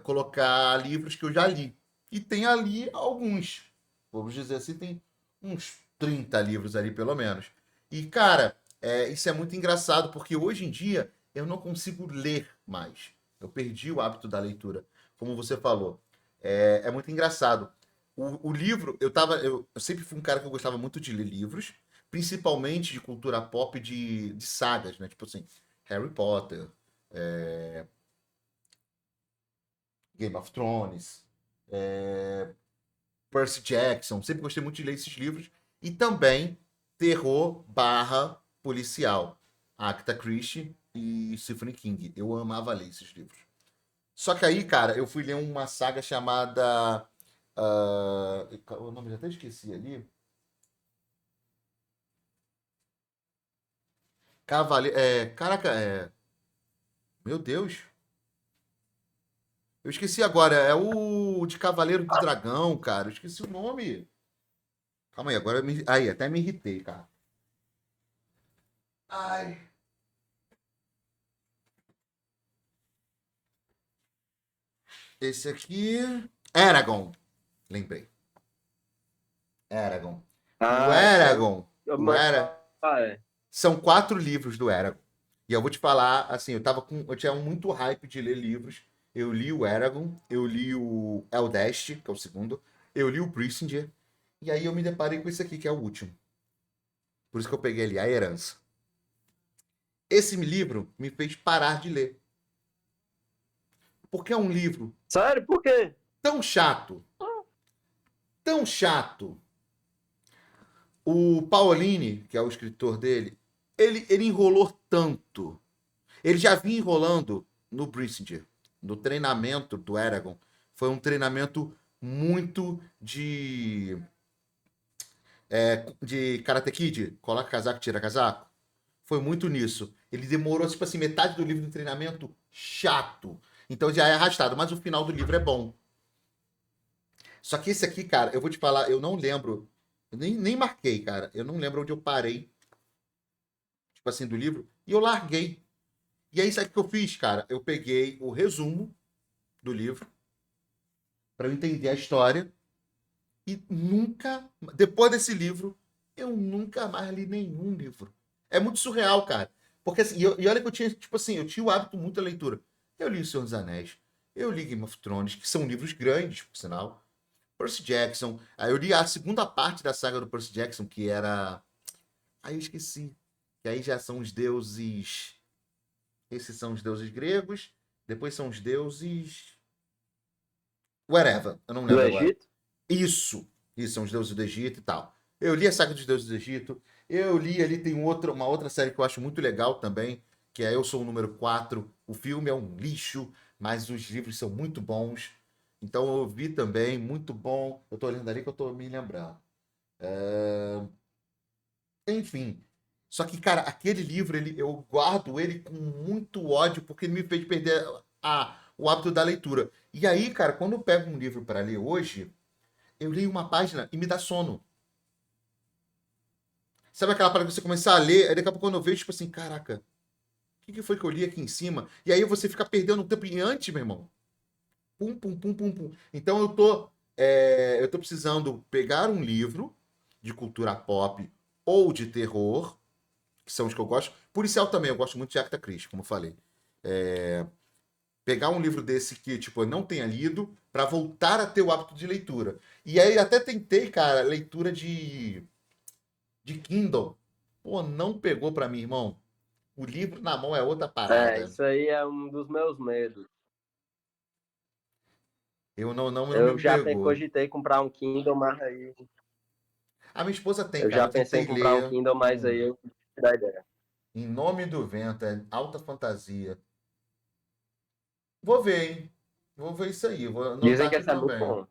colocar livros que eu já li. E tem ali alguns. Vamos dizer assim, tem uns 30 livros ali, pelo menos. E, cara, isso é muito engraçado, porque hoje em dia eu não consigo ler mais. Eu perdi o hábito da leitura, como você falou. É muito engraçado. O livro, eu sempre fui um cara que eu gostava muito de ler livros, principalmente de cultura pop de sagas, né? Tipo assim, Harry Potter, é, Game of Thrones, Percy Jackson. Sempre gostei muito de ler esses livros. E também terror barra policial. Agatha Christie e Stephen King. Eu amava ler esses livros. Só que aí, cara, eu fui ler uma saga chamada. O nome eu já até esqueci ali. Cavaleiro. Caraca, meu Deus. Eu esqueci agora. É o de Cavaleiro do Dragão, cara. Eu esqueci o nome. Calma aí, agora aí, até me irritei, cara. Ai. Esse aqui. Eragon. Lembrei. Eragon. O Ah, Eragon. O mas, Era... é. São 4 livros do Eragon. E eu vou te falar, assim, eu tinha muito hype de ler livros. Eu li o Eragon, eu li o Eldest, que é o segundo, eu li o Prissinger, e aí eu me deparei com esse aqui, que é o último. Por isso que eu peguei ali, A Herança. Esse livro me fez parar de ler. Porque é um livro Sério? Por quê? tão chato, tão chato. O Paolini, que é o escritor dele, ele enrolou tanto. Ele já vinha enrolando no Brissinger, no treinamento do Eragon. Foi um treinamento muito de Karate Kid, coloca casaco, tira casaco. Foi muito nisso. Ele demorou, tipo assim, metade do livro de treinamento chato. Então já é arrastado, mas o final do livro é bom. Só que esse aqui, cara, eu vou te falar, eu não lembro. Eu nem marquei, cara. Eu não lembro onde eu parei, tipo assim, do livro. E eu larguei. E aí, sabe o que eu fiz, cara? Eu peguei o resumo do livro para eu entender a história e nunca, depois desse livro, eu nunca mais li nenhum livro. É muito surreal, cara. Porque assim, e olha que eu tinha, tipo assim, eu tinha o hábito muito da leitura. Eu li O Senhor dos Anéis, eu li Game of Thrones, que são livros grandes, por sinal. Percy Jackson. Aí eu li a segunda parte da saga do Percy Jackson, que era. Aí eu esqueci. Que aí já são os deuses. Esses são os deuses gregos. Depois são os deuses. Whatever. Eu não Do lembro agora. Egito? Isso. Isso, são os deuses do Egito e tal. Eu li a saga dos deuses do Egito. Eu li ali, tem uma outra série que eu acho muito legal também, que é Eu Sou o Número 4. O filme é um lixo, mas os livros são muito bons. Então eu vi também, muito bom. Eu tô olhando ali que eu tô me lembrando. Enfim. Só que, cara, aquele livro, eu guardo ele com muito ódio, porque ele me fez perder o hábito da leitura. E aí, cara, quando eu pego um livro para ler hoje, eu leio uma página e me dá sono. Sabe aquela parada que você começar a ler, aí daqui a pouco quando eu vejo, tipo assim, caraca, o que foi que eu li aqui em cima? E aí você fica perdendo tempo. E antes, meu irmão, pum, pum, pum, pum, pum. Então eu tô precisando pegar um livro de cultura pop ou de terror, que são os que eu gosto. Policial também, eu gosto muito de Agatha Christie, como eu falei. Pegar um livro desse que, tipo, eu não tenha lido, para voltar a ter o hábito de leitura. E aí até tentei, cara, leitura de Kindle. Pô, não pegou para mim, irmão. O livro na mão é outra É, parada. isso aí é um dos meus medos. Eu não Eu me já pegou. cogitei comprar um Kindle, mas aí. A minha esposa tem, Eu cara. já Eu pensei em tentei comprar um ler. Kindle, mas aí eu tive a ideia. Em Nome do Vento, é alta fantasia. Vou ver, hein? Vou ver isso aí. Vou Dizem anotar que aqui esse é muito também. bom.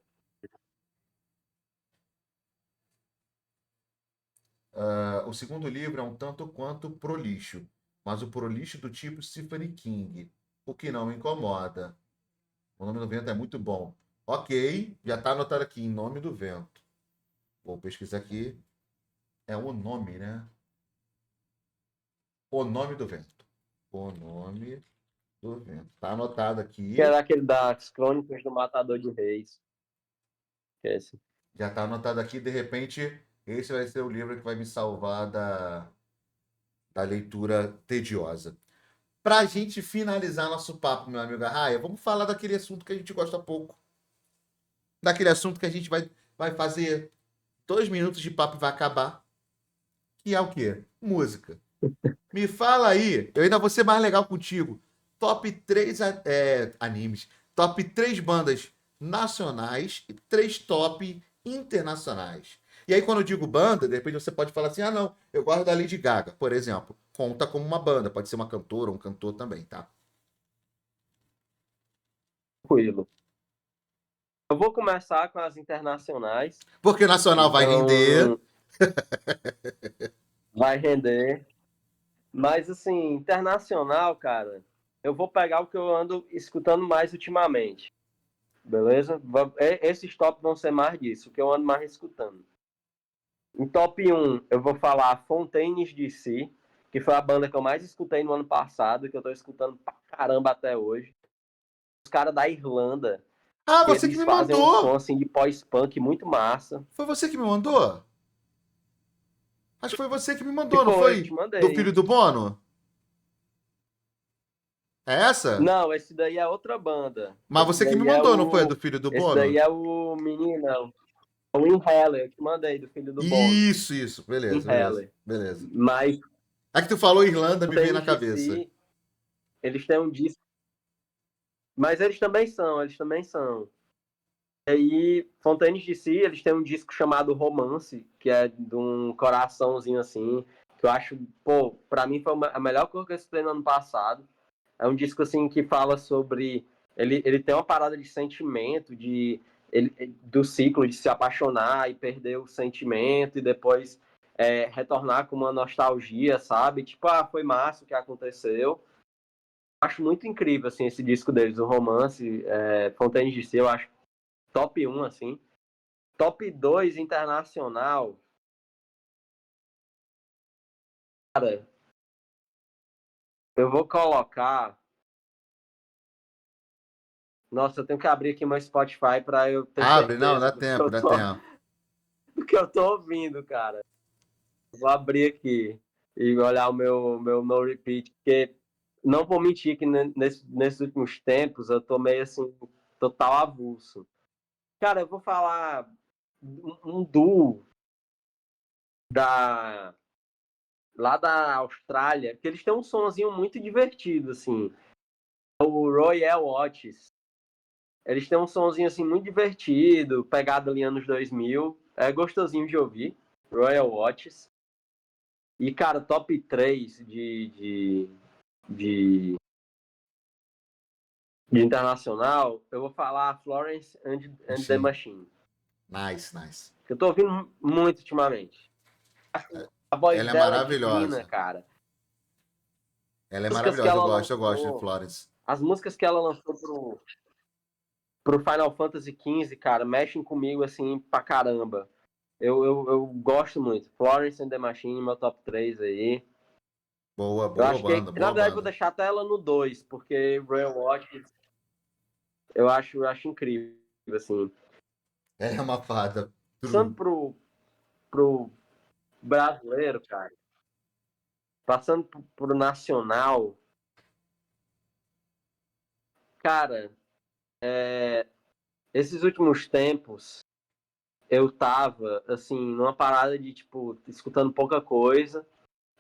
O segundo livro é um tanto quanto prolixo, mas o prolixo do tipo Stephen King, o que não me incomoda. O Nome do Vento é muito bom. Ok, já está anotado aqui, Em Nome do Vento. Vou pesquisar aqui. É o nome, né? O Nome do Vento. O Nome do Vento. Tá anotado Que aqui. era aquele das Crônicas do Matador de Reis. Que é esse. Já tá anotado aqui. De repente, esse vai ser o livro que vai me salvar da leitura tediosa. Pra gente finalizar nosso papo, meu amigo Arraia, vamos falar daquele assunto que a gente gosta pouco. Daquele assunto que a gente vai fazer 2 minutos de papo e vai acabar. Que é o quê? Música. Me fala aí, eu ainda vou ser mais legal contigo. Top 3 animes, top 3 bandas nacionais e 3 top internacionais. E aí, quando eu digo banda, de repente você pode falar assim: ah, não, eu gosto da Lady Gaga, por exemplo. Conta como uma banda, pode ser uma cantora ou um cantor também, tá? Tranquilo. Eu vou começar com as internacionais. Porque nacional vai render. Então, vai render. Mas, assim, internacional, cara, eu vou pegar o que eu ando escutando mais ultimamente. Beleza? Esses tops vão ser mais disso, o que eu ando mais escutando. Em top 1, eu vou falar Fontaines DC, que foi a banda que eu mais escutei no ano passado, que eu tô escutando pra caramba até hoje. Os caras da Irlanda, Ah, que você que eles me fazem um som mandou! assim de pós-punk muito massa. Foi você que me mandou? Acho que foi você que me E mandou, não foi, eu te foi? Do mandei. filho do Bono? É essa? Não, esse daí é outra banda. Mas você que me mandou, não foi? Do filho do Esse daí Bono? é o menino, o Inhaler, eu te mandei do filho do Bono. Isso. Beleza, beleza, Inhaler. beleza. Mas É que tu falou Irlanda, me veio na Fontaines cabeça. DC, eles têm um disco. Mas eles também são. E aí, Fontaines DC, eles têm um disco chamado Romance, que é de um coraçãozinho assim, que eu acho, pô, pra mim foi a melhor coisa que eu escutei no ano passado. É um disco assim que fala sobre. Ele tem uma parada de sentimento, do ciclo de se apaixonar e perder o sentimento e depois retornar com uma nostalgia, sabe? Tipo, ah, foi massa o que aconteceu. Acho muito incrível assim, esse disco deles, o Romance, Fontaines DC, eu acho top 1, assim. Top 2 internacional, cara, eu vou colocar. Nossa, eu tenho que abrir aqui meu Spotify para eu ter Abre, não, certeza dá do que tempo, eu dá tô, tempo. do que eu tô ouvindo, cara. Vou abrir aqui. e olhar o meu no repeat, porque não vou mentir que nesses últimos tempos eu tô meio assim, total avulso. Cara, eu vou falar um duo da, lá da Austrália, que eles têm um sonzinho muito divertido, assim. O Royal Otis. Eles têm um sonzinho assim muito divertido, pegado ali anos 2000. É gostosinho de ouvir. Royal Otis. E, cara, top 3 de, de internacional, eu vou falar Florence and the Machine. Machine. Nice, nice. Que eu tô ouvindo muito ultimamente. A voz Ela é dela é divina, maravilhosa. cara. Ela é As músicas que maravilhosa. ela Eu gosto de lançou, Florence. as músicas que ela lançou pro Final Fantasy XV, cara, mexem comigo assim pra caramba. Eu gosto muito. Florence and the Machine, meu top 3 aí. Boa, Eu boa acho que, banda, na boa verdade, vou banda. deixar até ela no 2, porque Royal Watch eu acho incrível, assim. Ela é uma fada. Passando True. pro brasileiro, cara, passando pro nacional, cara, esses últimos tempos eu tava, assim, numa parada de, tipo, escutando pouca coisa,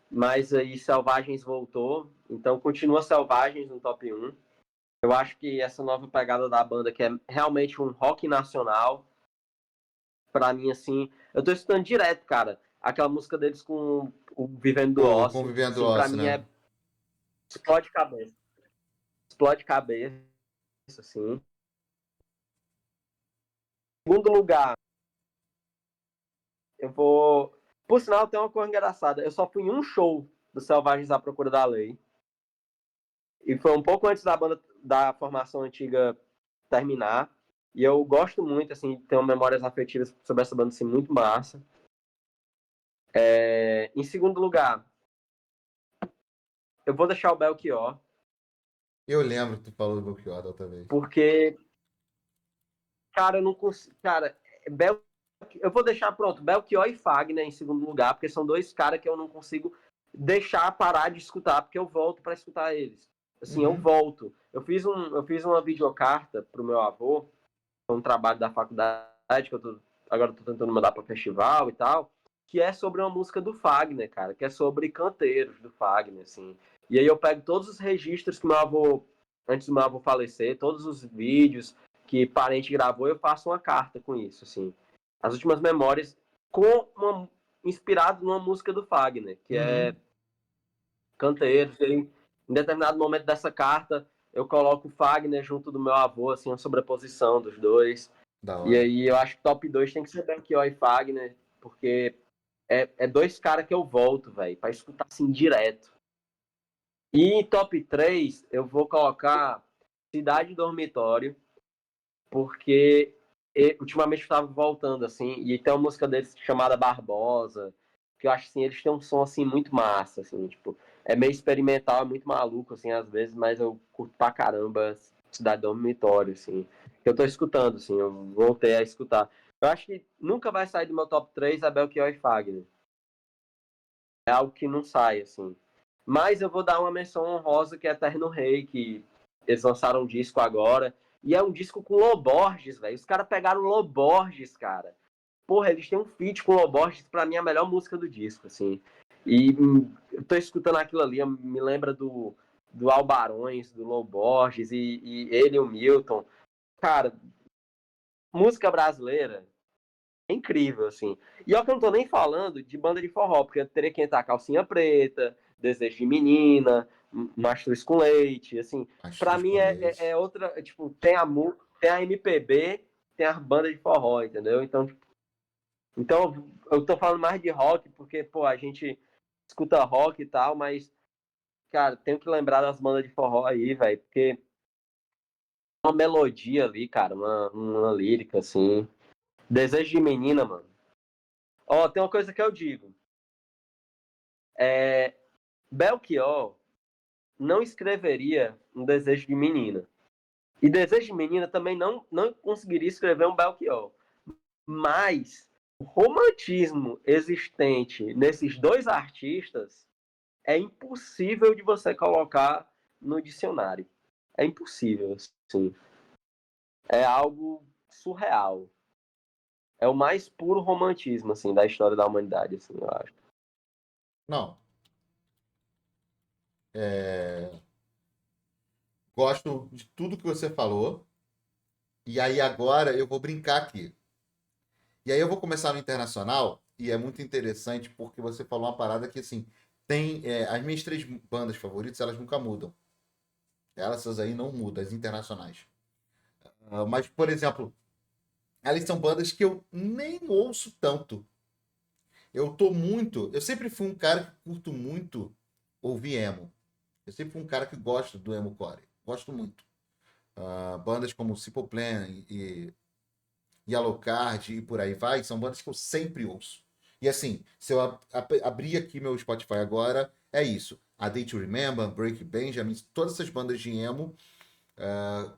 mas aí Selvagens voltou, então continua Selvagens no top 1. Eu acho que essa nova pegada da banda, que é realmente um rock nacional, pra mim, assim, eu tô escutando direto, cara, aquela música deles com o Vivendo do O Ócio, Convivendo assim, pra Ósseo, mim né? é explode cabeça. Explode cabeça, assim. Em segundo lugar, eu vou... Por sinal, tem uma coisa engraçada. Eu só fui em um show do Selvagens à Procura da Lei. E foi um pouco antes da banda, da formação antiga terminar. E eu gosto muito, assim, tenho memórias afetivas sobre essa banda, assim, muito massa. Em segundo lugar, eu vou deixar o Belchior, Eu lembro que tu falou do Belchior da outra vez. porque, cara, eu não consigo. Cara, eu vou deixar pronto, Belchior e Fagner em segundo lugar, porque são dois caras que eu não consigo deixar parar de escutar, porque eu volto para escutar eles. Assim, eu Uhum. volto. Eu fiz uma videocarta pro meu avô, um trabalho da faculdade, que agora eu tô tentando mandar para festival e tal, que é sobre uma música do Fagner, cara, que é sobre canteiros do Fagner, assim. E aí eu pego todos os registros que meu avô, antes do meu avô falecer, todos os vídeos que parente gravou, eu faço uma carta com isso, assim. As últimas memórias inspirado numa música do Fagner, que é Uhum. Canteiros. Em determinado momento dessa carta, eu coloco o Fagner junto do meu avô, assim, uma sobreposição dos dois. Da E hora. aí eu acho que top 2 tem que ser Belchior e Fagner, porque é dois caras que eu volto, velho, pra escutar assim direto. E em top 3 eu vou colocar Cidade Dormitório, porque ultimamente eu tava voltando, assim, e tem uma música deles chamada Barbosa, que eu acho assim, eles têm um som assim muito massa, assim, tipo, é meio experimental, é muito maluco, assim, às vezes, mas eu curto pra caramba Cidade Dormitório, assim, que eu tô escutando, assim, eu voltei a escutar. Eu acho que nunca vai sair do meu top 3 a Belchior e Fagner. É algo que não sai, assim. Mas eu vou dar uma menção honrosa que é Eterno Rei, que eles lançaram um disco agora. E é um disco com Loborges, velho. Os caras pegaram Loborges, cara. Porra, eles têm um feat com Loborges, pra mim é a melhor música do disco, assim. E eu tô escutando aquilo ali, me lembra do Albarões, do Loborges, e ele e o Milton. Cara, música brasileira é incrível, assim. E ó que eu não tô nem falando de banda de forró, porque eu teria que entrar Calcinha Preta, Desejo de Menina, Mastruz com Leite, assim. Pra Mastruz mim com leite. é outra, tipo, tem a MPB, tem a banda de forró, entendeu? Então eu tô falando mais de rock, porque, pô, a gente escuta rock e tal, mas, cara, tenho que lembrar das bandas de forró aí, velho, porque uma melodia ali, cara, uma lírica, assim. Desejo de Menina, mano. Ó, tem uma coisa que eu digo. Belchior não escreveria um Desejo de Menina. E Desejo de Menina também não conseguiria escrever um Belchior. Mas o romantismo existente nesses dois artistas é impossível de você colocar no dicionário. É impossível, assim. É algo surreal. É o mais puro romantismo, assim, da história da humanidade, assim, eu acho. Não. Gosto de tudo que você falou. E aí agora eu vou brincar aqui. E aí eu vou começar no internacional. E é muito interessante porque você falou uma parada que, assim, tem... as minhas três bandas favoritas, elas nunca mudam. Essas aí não mudam, as internacionais. Mas, por exemplo, elas são bandas que eu nem ouço tanto. Eu sempre fui um cara que curto muito ouvir emo. Eu sempre fui um cara que gosta do emo core. Gosto muito. Bandas como Simple Plan e Yellowcard e por aí vai, são bandas que eu sempre ouço. E assim, se eu abrir aqui meu Spotify agora, é isso. A Day to Remember, Break Benjamin, todas essas bandas de emo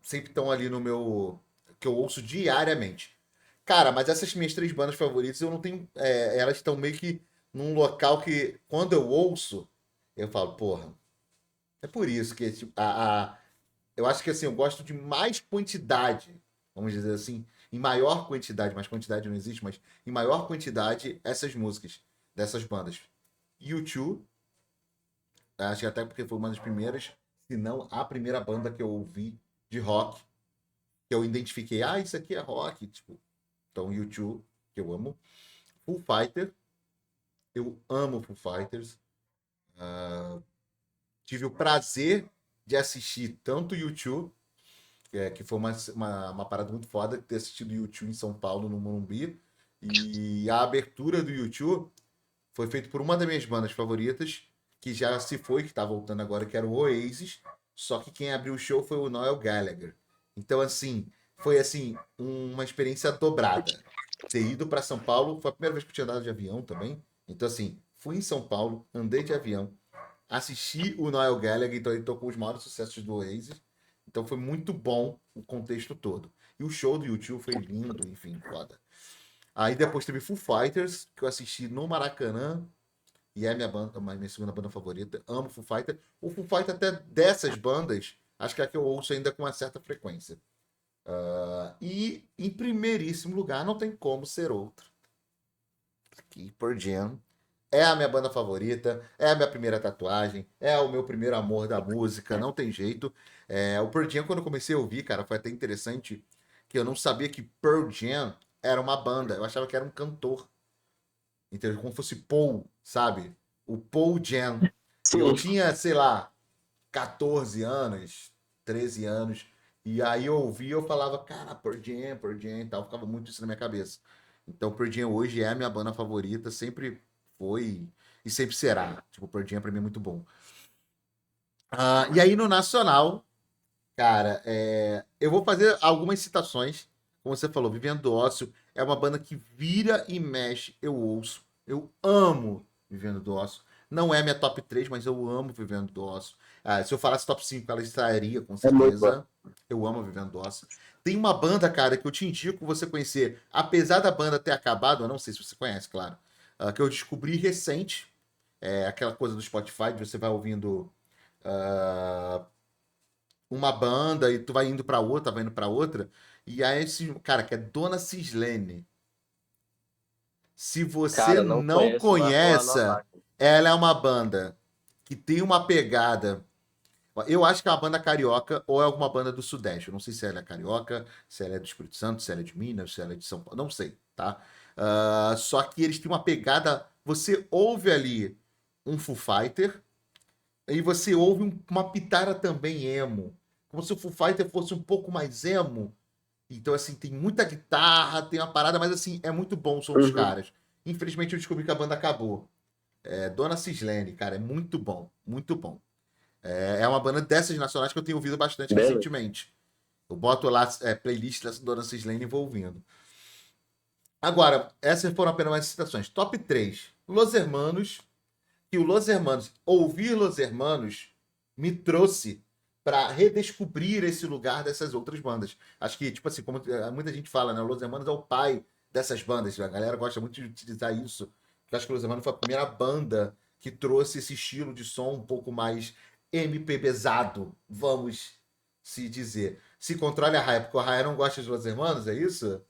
sempre estão ali no meu. Que eu ouço diariamente. Cara, mas essas minhas três bandas favoritas, eu não tenho. Elas estão meio que num local que, quando eu ouço, eu falo, porra, é por isso que tipo, eu acho que assim, eu gosto de mais quantidade, vamos dizer assim, em maior quantidade, mas quantidade não existe, mas em maior quantidade, essas músicas dessas bandas. U2, acho que até porque foi uma das primeiras, se não a primeira banda que eu ouvi de rock, que eu identifiquei, isso aqui é rock, tipo, então U2, que eu amo. Foo Fighter, eu amo Foo Fighters. Tive o prazer de assistir tanto U2, que foi uma parada muito foda, ter assistido U2 em São Paulo, no Morumbi. E a abertura do U2 foi feita por uma das minhas bandas favoritas, que já se foi, que tá voltando agora, que era o Oasis. Só que quem abriu o show foi o Noel Gallagher. Então, assim, foi assim, uma experiência dobrada. Ter ido para São Paulo, foi a primeira vez que eu tinha andado de avião também. Então, assim, fui em São Paulo, andei de avião, assisti o Noel Gallagher, então ele tocou os maiores sucessos do Oasis. Então foi muito bom o contexto todo. E o show do YouTube foi lindo, enfim, foda. Aí depois teve Foo Fighters, que eu assisti no Maracanã, e é minha segunda banda favorita. Amo Foo Fighters. O Foo Fighters, até dessas bandas, acho que é a que eu ouço ainda com uma certa frequência. E em primeiríssimo lugar, não tem como ser outro. Aqui, Pearl Jam. É a minha banda favorita, é a minha primeira tatuagem, é o meu primeiro amor da música, não tem jeito. O Pearl Jam, quando eu comecei a ouvir, cara, foi até interessante que eu não sabia que Pearl Jam era uma banda, eu achava que era um cantor, entendeu? Como fosse Paul, sabe? O Paul Jam. E eu Sim. tinha, sei lá, 14 anos, 13 anos, e aí eu ouvia, eu falava, cara, Pearl Jam e tal, ficava muito isso na minha cabeça. Então, Pearl Jam hoje é a minha banda favorita, sempre foi e sempre será. Tipo, Pearl Jam pra mim é muito bom. E aí no Nacional, cara, eu vou fazer algumas citações. Como você falou, Vivendo do Ócio é uma banda que vira e mexe, eu ouço. Eu amo Vivendo do Ócio. Não é minha top 3, mas eu amo Vivendo do Ócio. Se eu falasse top 5, ela estaria, com É muito bom. certeza. Eu amo Vivendo do Ócio. Tem uma banda, cara, que eu te indico você conhecer. Apesar da banda ter acabado, eu não sei se você conhece, claro. Que eu descobri recente. Aquela coisa do Spotify, de você vai ouvindo ah, uma banda e tu vai indo pra outra, vai indo pra outra. E aí, cara, que é Dona Cislene. Se você Cara, não não conheço, mas vou anotar conhece, aqui. ela é uma banda que tem uma pegada. Eu acho que é uma banda carioca ou é alguma banda do Sudeste. Eu não sei se ela é carioca, se ela é do Espírito Santo, se ela é de Minas, se ela é de São Paulo. Não sei, tá? Só que eles têm uma pegada. Você ouve ali um Foo Fighter e você ouve uma pitada também emo. Como se o Foo Fighter fosse um pouco mais emo. Então, assim, tem muita guitarra, tem uma parada, mas assim, é muito bom o som dos Uhum. caras. Infelizmente eu descobri que a banda acabou. Dona Cislene, cara, é muito bom, muito bom. É uma banda dessas nacionais que eu tenho ouvido bastante Beleza. recentemente. Eu boto lá playlist da Dona Cislene e vou ouvindo. Agora, essas foram apenas umas citações. Top 3. Los Hermanos, que o Los Hermanos, ouvir Los Hermanos, me trouxe para redescobrir esse lugar dessas outras bandas. Acho que, tipo assim, como muita gente fala, né? O Los Hermanos é o pai dessas bandas. A galera gosta muito de utilizar isso. Eu acho que o Los Hermanos foi a primeira banda que trouxe esse estilo de som um pouco mais MPBzado, vamos se dizer. Se controle a Raia, porque o Raia não gosta de Los Hermanos, é isso?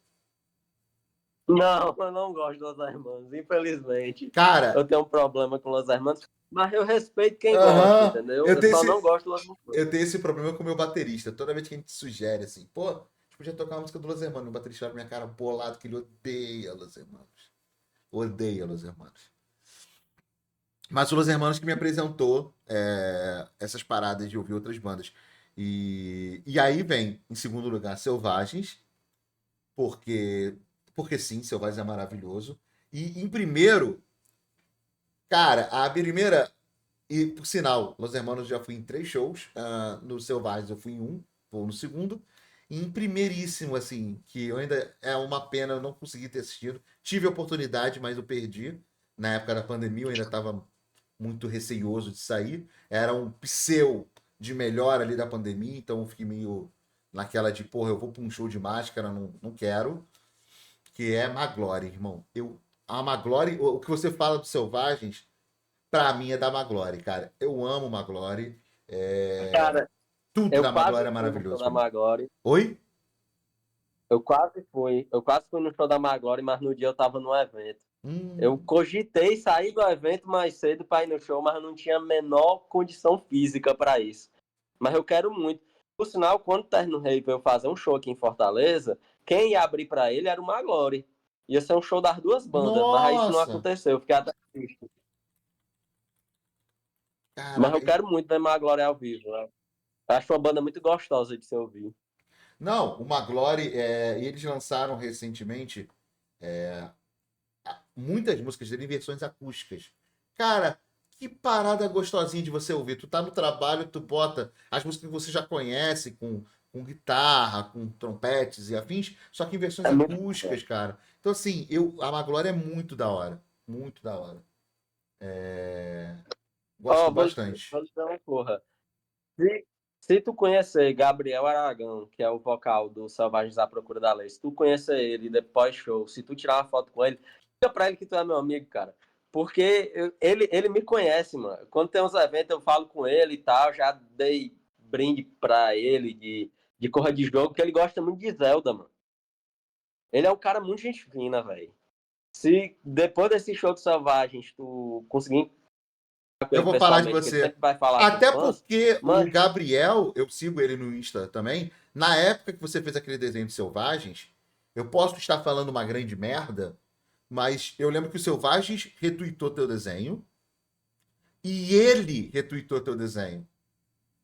Não, eu não gosto de Los Hermanos, infelizmente. Cara, Eu tenho um problema com Los Hermanos, mas eu respeito quem gosta, aham, entendeu? Eu só não gosto de Los Hermanos. eu tenho esse problema com o meu baterista. Toda vez que a gente sugere assim, pô, a gente podia tocar uma música do Los Hermanos, o baterista olha pra minha cara bolado que ele odeia Los Hermanos. Odeia Los Hermanos. Mas o Los Hermanos que me apresentou essas paradas de ouvir outras bandas. E aí vem, em segundo lugar, Selvagens, porque, porque sim, Selvagens é maravilhoso. E em primeiro, cara, a primeira, e por sinal, Los Hermanos já fui em 3 shows, no Selvagens eu fui em um, vou no segundo. E em primeiríssimo, assim, que eu ainda é uma pena eu não conseguir ter assistido. Tive a oportunidade, mas eu perdi. Na época da pandemia eu ainda estava muito receioso de sair. Era um pseu de melhor ali da pandemia, então eu fiquei meio naquela de, porra, eu vou para um show de máscara, não quero. Que é Maglory, irmão. A Maglory, o que você fala dos Selvagens, pra mim é da Maglory, cara. Eu amo Maglory. Cara, Tudo eu da Maglory quase é fui no show maravilhoso da pra mim. Maglory. Oi? Eu quase fui no show da Maglory, mas no dia eu tava no evento. Eu Hum, cogitei sair do evento mais cedo para ir no show, mas eu não tinha a menor condição física para isso. Mas eu quero muito. Por sinal, quando o Terno Rei veio fazer um show aqui em Fortaleza, quem ia abrir para ele era o Maglory. Ia ser um show das duas bandas, mas aí isso não nossa! aconteceu. Eu fiquei até triste. Mas Caraca. eu quero muito ver Maglory ao vivo. Né? Eu acho uma banda muito gostosa de se ouvir. Não, o Maglory, e eles lançaram recentemente muitas músicas dele em versões acústicas. Cara, que parada gostosinha de você ouvir. Tu tá no trabalho, tu bota as músicas que você já conhece, com guitarra, com trompetes e afins, só que em versões É muito acústicas, bom. cara. Então, assim, a Maglória é muito da hora. Muito da hora. Gosto Ó, bastante. vou dizer uma porra. Se, se tu conhecer Gabriel Aragão, que é o vocal do Selvagens à Procura da Lei, se tu conhecer ele depois show, se tu tirar uma foto com ele, diga pra ele que tu é meu amigo, cara. Porque ele me conhece, mano. Quando tem uns eventos, eu falo com ele e tal. Já dei brinde pra ele de corra de jogo, que ele gosta muito de Zelda, mano. Ele é um cara muito gente fina, velho. Se depois desse show de Selvagens tu conseguir com Eu ele vou falar de pessoalmente, que ele você. sempre vai falar com os Até fãs, porque o mano, Gabriel, eu sigo ele no Insta também. Na época que você fez aquele desenho de Selvagens, eu posso estar falando uma grande merda, mas eu lembro que o Selvagens retweetou teu desenho e ele retweetou teu desenho.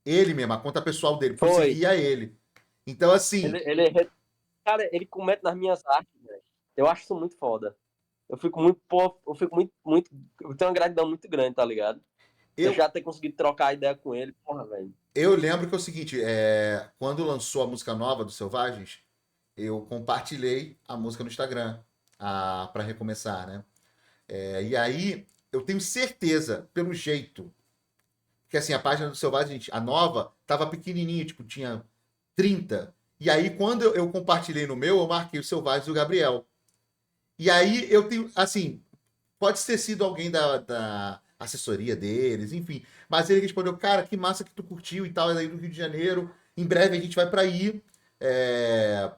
Ele mesmo, a conta pessoal dele, porque eu foi. seguia ele. Então, assim, Cara, ele comenta nas minhas artes, velho. Eu acho isso muito foda. Eu fico muito, pô, eu fico muito. Eu tenho uma gratidão muito grande, tá ligado? Eu eu, já ter conseguido trocar ideia com ele, porra, velho. eu lembro que é o seguinte, quando lançou a música nova do Selvagens, eu compartilhei a música no Instagram, para recomeçar, né? E aí, eu tenho certeza, pelo jeito, que assim, a página do Selvagem, a nova, tava pequenininha, tipo, tinha 30. E aí, quando eu compartilhei no meu, eu marquei o Selvagem e o Gabriel. E aí, eu tenho, assim, pode ter sido alguém da assessoria deles, enfim. Mas ele respondeu, cara, que massa que tu curtiu e tal, é aí do Rio de Janeiro. Em breve a gente vai pra aí. É,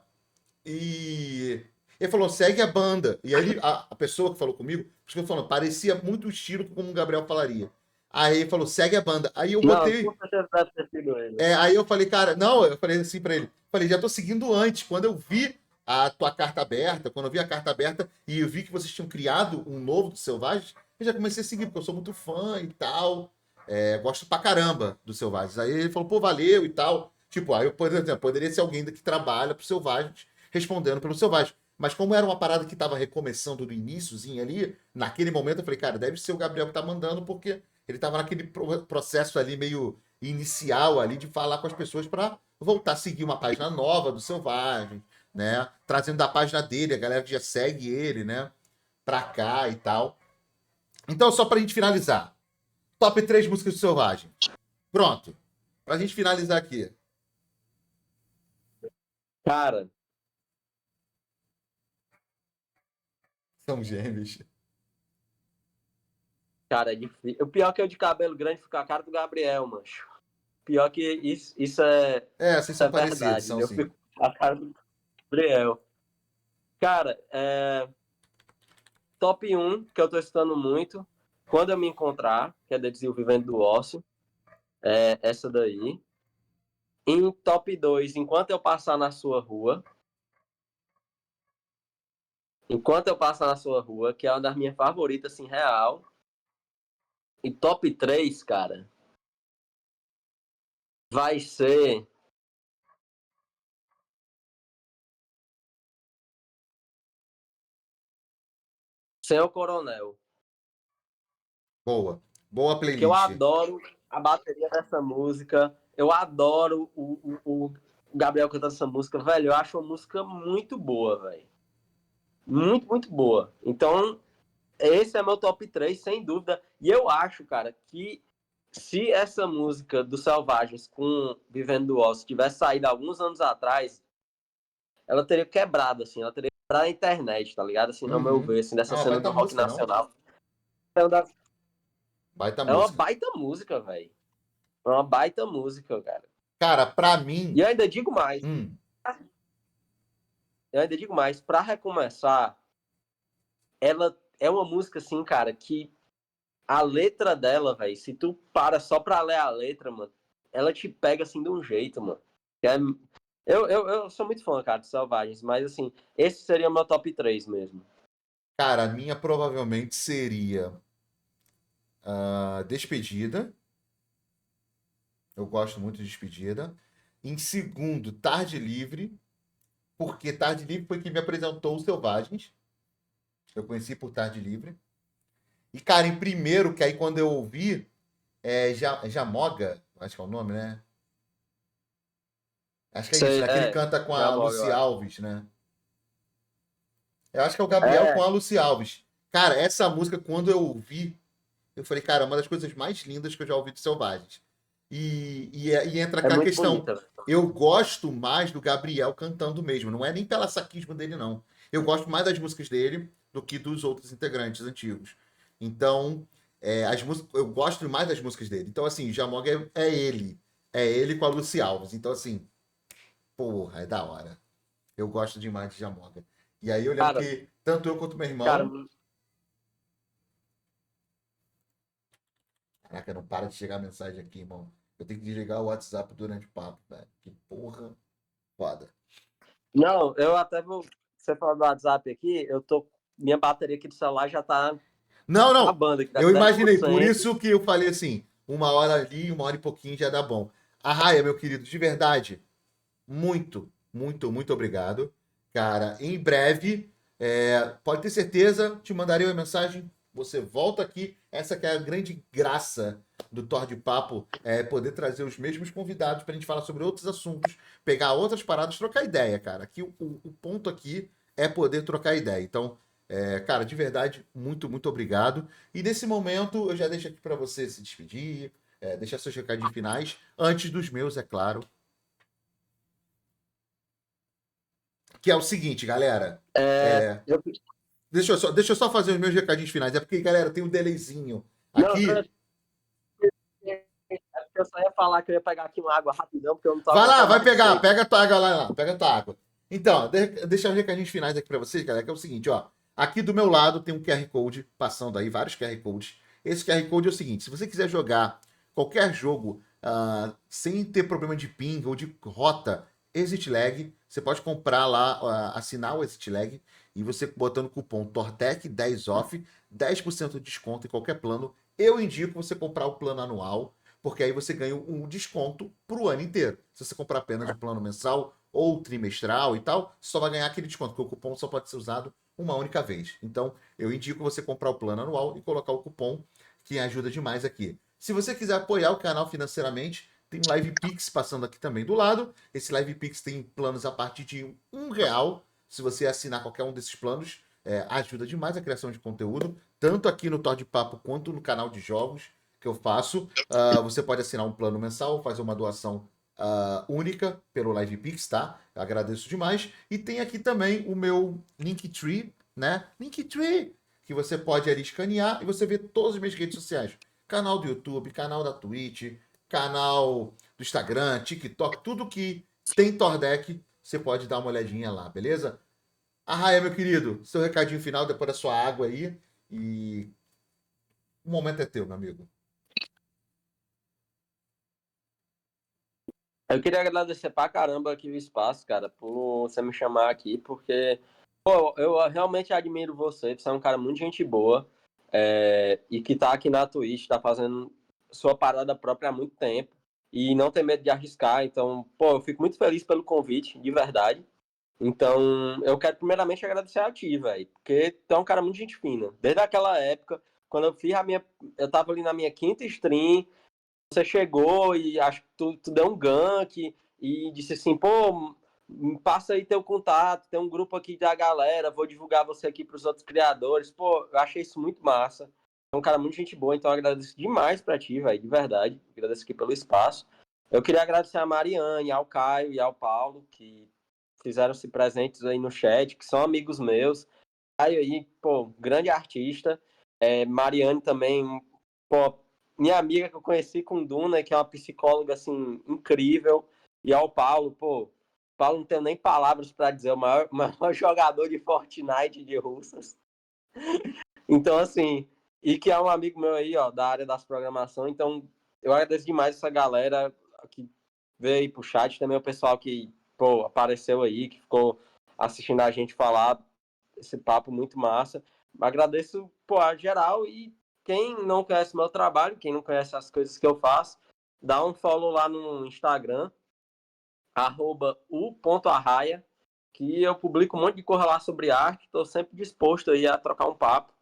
E ele falou, segue a banda. E aí a pessoa que falou comigo, por isso que eu falando, parecia muito o estilo como o Gabriel falaria. Aí ele falou, segue a banda. Aí eu Não, com botei. certeza deve ter sido ele. Aí eu falei, cara, não, eu falei assim pra ele. Falei, já tô seguindo antes. Quando eu vi a tua carta aberta, quando eu vi a carta aberta e eu vi que vocês tinham criado um novo do Selvagens, eu já comecei a seguir, porque eu sou muito fã e tal. Gosto pra caramba do Selvagens. Aí ele falou, pô, valeu e tal. Tipo, aí eu, por exemplo, poderia ser alguém que trabalha pro Selvagens, respondendo pelo Selvagens. Mas como era uma parada que tava recomeçando do iníciozinho ali, naquele momento eu falei, cara, deve ser o Gabriel que tá mandando, porque ele tava naquele processo ali meio inicial ali de falar com as pessoas para voltar a seguir uma página nova do Selvagem, né? Trazendo da página dele, a galera que já segue ele, né? Pra cá e tal. Então, só pra gente finalizar. Top 3 músicas do Selvagem. Pronto. Pra gente finalizar aqui. Cara, São gêmeos. Cara, é difícil. O pior é que eu de cabelo grande fica a cara do Gabriel, mancho. Pior que isso é, Vocês isso é são parecidos, verdade. são Eu sim. fico com a cara do Gabriel. Cara, top um que eu tô escutando muito, Quando Eu Me Encontrar, que é Dedizio Vivendo do Ócio, é essa daí. Em top 2 Enquanto Eu Passar na Sua Rua. Enquanto Eu Passar na Sua Rua, que é uma das minhas favoritas, assim, real. E top 3 cara, vai ser Senhor Coronel. Boa. Boa Que eu playlist. adoro a bateria dessa música. Eu adoro o Gabriel cantando essa música. Velho, eu acho uma música muito boa, velho. Muito, muito boa. Então, esse é meu top 3 sem dúvida. E eu acho, cara, que se essa música do Selvagens com Vivendo do Osso tivesse saído alguns anos atrás, ela teria quebrado, assim, ela teria quebrado a internet, tá ligado? Assim, ao meu Uhum. ver, assim, dessa Ah, cena baita do rock música, não? nacional. Baita É uma música. baita música, velho. É uma baita música, cara. Cara, pra E mim. eu ainda digo mais. Hum, Eu ainda digo mais. Pra recomeçar, ela é uma música, assim, cara, que a letra dela, velho, se tu para só pra ler a letra, mano, ela te pega, assim, de um jeito, mano. É, eu sou muito fã, cara, de Selvagens, mas, assim, esse seria o meu top 3 mesmo. cara, a minha provavelmente seria Despedida. Eu gosto muito de Despedida. Em segundo, Tarde Livre. Porque Tarde Livre foi quem me apresentou os Selvagens. Eu conheci por Tarde Livre. E, cara, em primeiro, que aí quando eu ouvi, Jamoga, acho que é o nome, né? Acho que é isso, Você, né? Que ele canta com já a morre, eu Lucy acho. Alves, né? Eu acho que é o Gabriel com É, a Lucy Alves. Cara, essa música, quando eu ouvi, eu falei, cara, é uma das coisas mais lindas que eu já ouvi de Selvagens. E entra é aquela muito questão. bonita, velho. Eu gosto mais do Gabriel cantando mesmo. Não é nem pela saquismo dele, não. Eu gosto mais das músicas dele do que dos outros integrantes antigos. Então, as músicas, eu gosto mais das músicas dele. Então, assim, Jamoga é ele. É ele com a Lucy Alves. Então, assim, porra, é da hora. Eu gosto demais de Jamoga. E aí eu lembro Cara, que tanto eu quanto meu cara, irmão. Caraca, não para de chegar mensagem aqui, irmão. Eu tenho que desligar o WhatsApp durante o papo, velho. Que porra foda. não, eu até vou. Você falou do WhatsApp aqui, eu tô. Minha bateria aqui do celular já tá Não, não. acabando aqui, tá Eu com imaginei, por 10%. isso que eu falei assim, 1 hora ali, 1 hora e pouquinho já dá bom. Arraia, meu querido, de verdade, muito, muito, muito obrigado. Cara, em breve, pode ter certeza, te mandarei uma mensagem, você volta aqui. Essa que é a grande graça do Thor de Papo, é poder trazer os mesmos convidados para a gente falar sobre outros assuntos, pegar outras paradas, trocar ideia, cara. Aqui, o ponto aqui é poder trocar ideia. Então, cara, de verdade, muito, muito obrigado. E nesse momento, eu já deixo aqui para você se despedir, deixar seus recadinhos finais, antes dos meus, é claro. Que é o seguinte, galera. É, É, eu, deixa eu só fazer os meus recadinhos finais. É porque, galera, tem um delayzinho não, aqui. eu só ia falar que eu ia pegar aqui uma água rapidão, porque eu não tô Vai lá, aguentando vai mais pegar. seco. Pega a tua água lá, pega a tua água. Então, deixar os recadinhos finais aqui para vocês, galera, que é o seguinte, ó. Aqui do meu lado tem um QR Code passando aí, vários QR Codes. Esse QR Code é o seguinte: se você quiser jogar qualquer jogo sem ter problema de ping ou de rota, Exit Lag, você pode comprar lá, assinar o Exit Lag e você botando o cupom TORTEC10OFF, 10% de desconto em qualquer plano. Eu indico você comprar o plano anual, porque aí você ganha um desconto para o ano inteiro. Se você comprar apenas o plano mensal ou trimestral e tal, só vai ganhar aquele desconto, porque o cupom só pode ser usado uma única vez. Então, eu indico você comprar o plano anual e colocar o cupom, que ajuda demais aqui. Se você quiser apoiar o canal financeiramente, tem um Live Pix passando aqui também do lado. Esse Live Pix tem planos a partir de R$ 1. Se você assinar qualquer um desses planos, ajuda demais a criação de conteúdo, tanto aqui no Thor de Papo quanto no canal de jogos que eu faço. Você pode assinar um plano mensal, fazer uma doação única pelo Live Pix, tá? Eu agradeço demais. E tem aqui também o meu Linktree, né? Linktree, que você pode ali escanear e você vê todas as minhas redes sociais. Canal do YouTube, canal da Twitch, canal do Instagram, TikTok, tudo que tem Tordec, você pode dar uma olhadinha lá, beleza? Arraia, meu querido, seu recadinho final depois da sua água aí. E o momento é teu, meu amigo. Eu queria agradecer pra caramba aqui o espaço, cara, por você me chamar aqui, porque, pô, eu realmente admiro você. Você é um cara muito gente boa, e que tá aqui na Twitch, tá fazendo sua parada própria há muito tempo e não tem medo de arriscar. Então, pô, eu fico muito feliz pelo convite, de verdade. Então, eu quero primeiramente agradecer a ti, velho, porque tu é um cara muito gente fina. Desde aquela época, quando eu fiz a minha. Eu tava ali na minha quinta stream, você chegou e acho que tu deu um gank e disse assim, pô, passa aí teu contato, tem um grupo aqui da galera, vou divulgar você aqui pros outros criadores. Pô, eu achei isso muito massa. É um cara muito gente boa, então eu agradeço demais pra ti, velho, de verdade. Agradeço aqui pelo espaço. Eu queria agradecer a Mariane, ao Caio e ao Paulo, que fizeram-se presentes aí no chat, que são amigos meus. Caio aí, pô, grande artista. Mariane também, pô, minha amiga que eu conheci com Duna, que é uma psicóloga, assim, incrível. E ao Paulo, pô, Paulo não tem nem palavras para dizer, o maior, maior jogador de Fortnite de russas. Então, assim, e que é um amigo meu aí, ó, da área das programação. Então, eu agradeço demais essa galera que veio aí pro chat, também o pessoal que, pô, apareceu aí, que ficou assistindo a gente falar esse papo muito massa. Agradeço, pô, a geral e quem não conhece meu trabalho, quem não conhece as coisas que eu faço, dá um follow lá no Instagram, @u.arraia, que eu publico um monte de coisa lá sobre arte, estou sempre disposto aí a trocar um papo.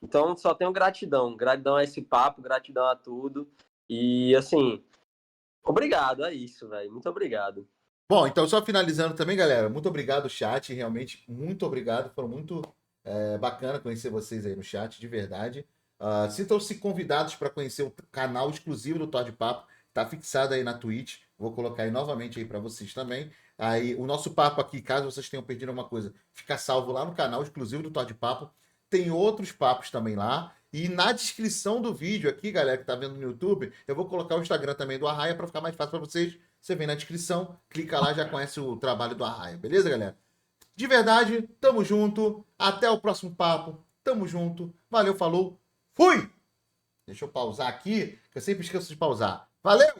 Então, só tenho gratidão. Gratidão a esse papo, gratidão a tudo. E, assim, obrigado, é isso, velho. Muito obrigado. Bom, então só finalizando também, galera, muito obrigado, chat, realmente, muito obrigado, foram muito bacana conhecer vocês aí no chat, de verdade. Sintam-se convidados para conhecer o canal exclusivo do Todd Papo, tá fixado aí na Twitch, vou colocar aí novamente aí para vocês também. Aí o nosso papo aqui, caso vocês tenham perdido alguma coisa, fica salvo lá no canal exclusivo do Todd Papo. Tem outros papos também lá. E na descrição do vídeo aqui, galera que tá vendo no YouTube, eu vou colocar o Instagram também do Arraia para ficar mais fácil para vocês. Você vem na descrição, clica lá, já conhece o trabalho do Arraia, beleza, galera? De verdade, tamo junto. Até o próximo papo. Tamo junto. Valeu, falou. Fui! Deixa eu pausar aqui, que eu sempre esqueço de pausar. Valeu!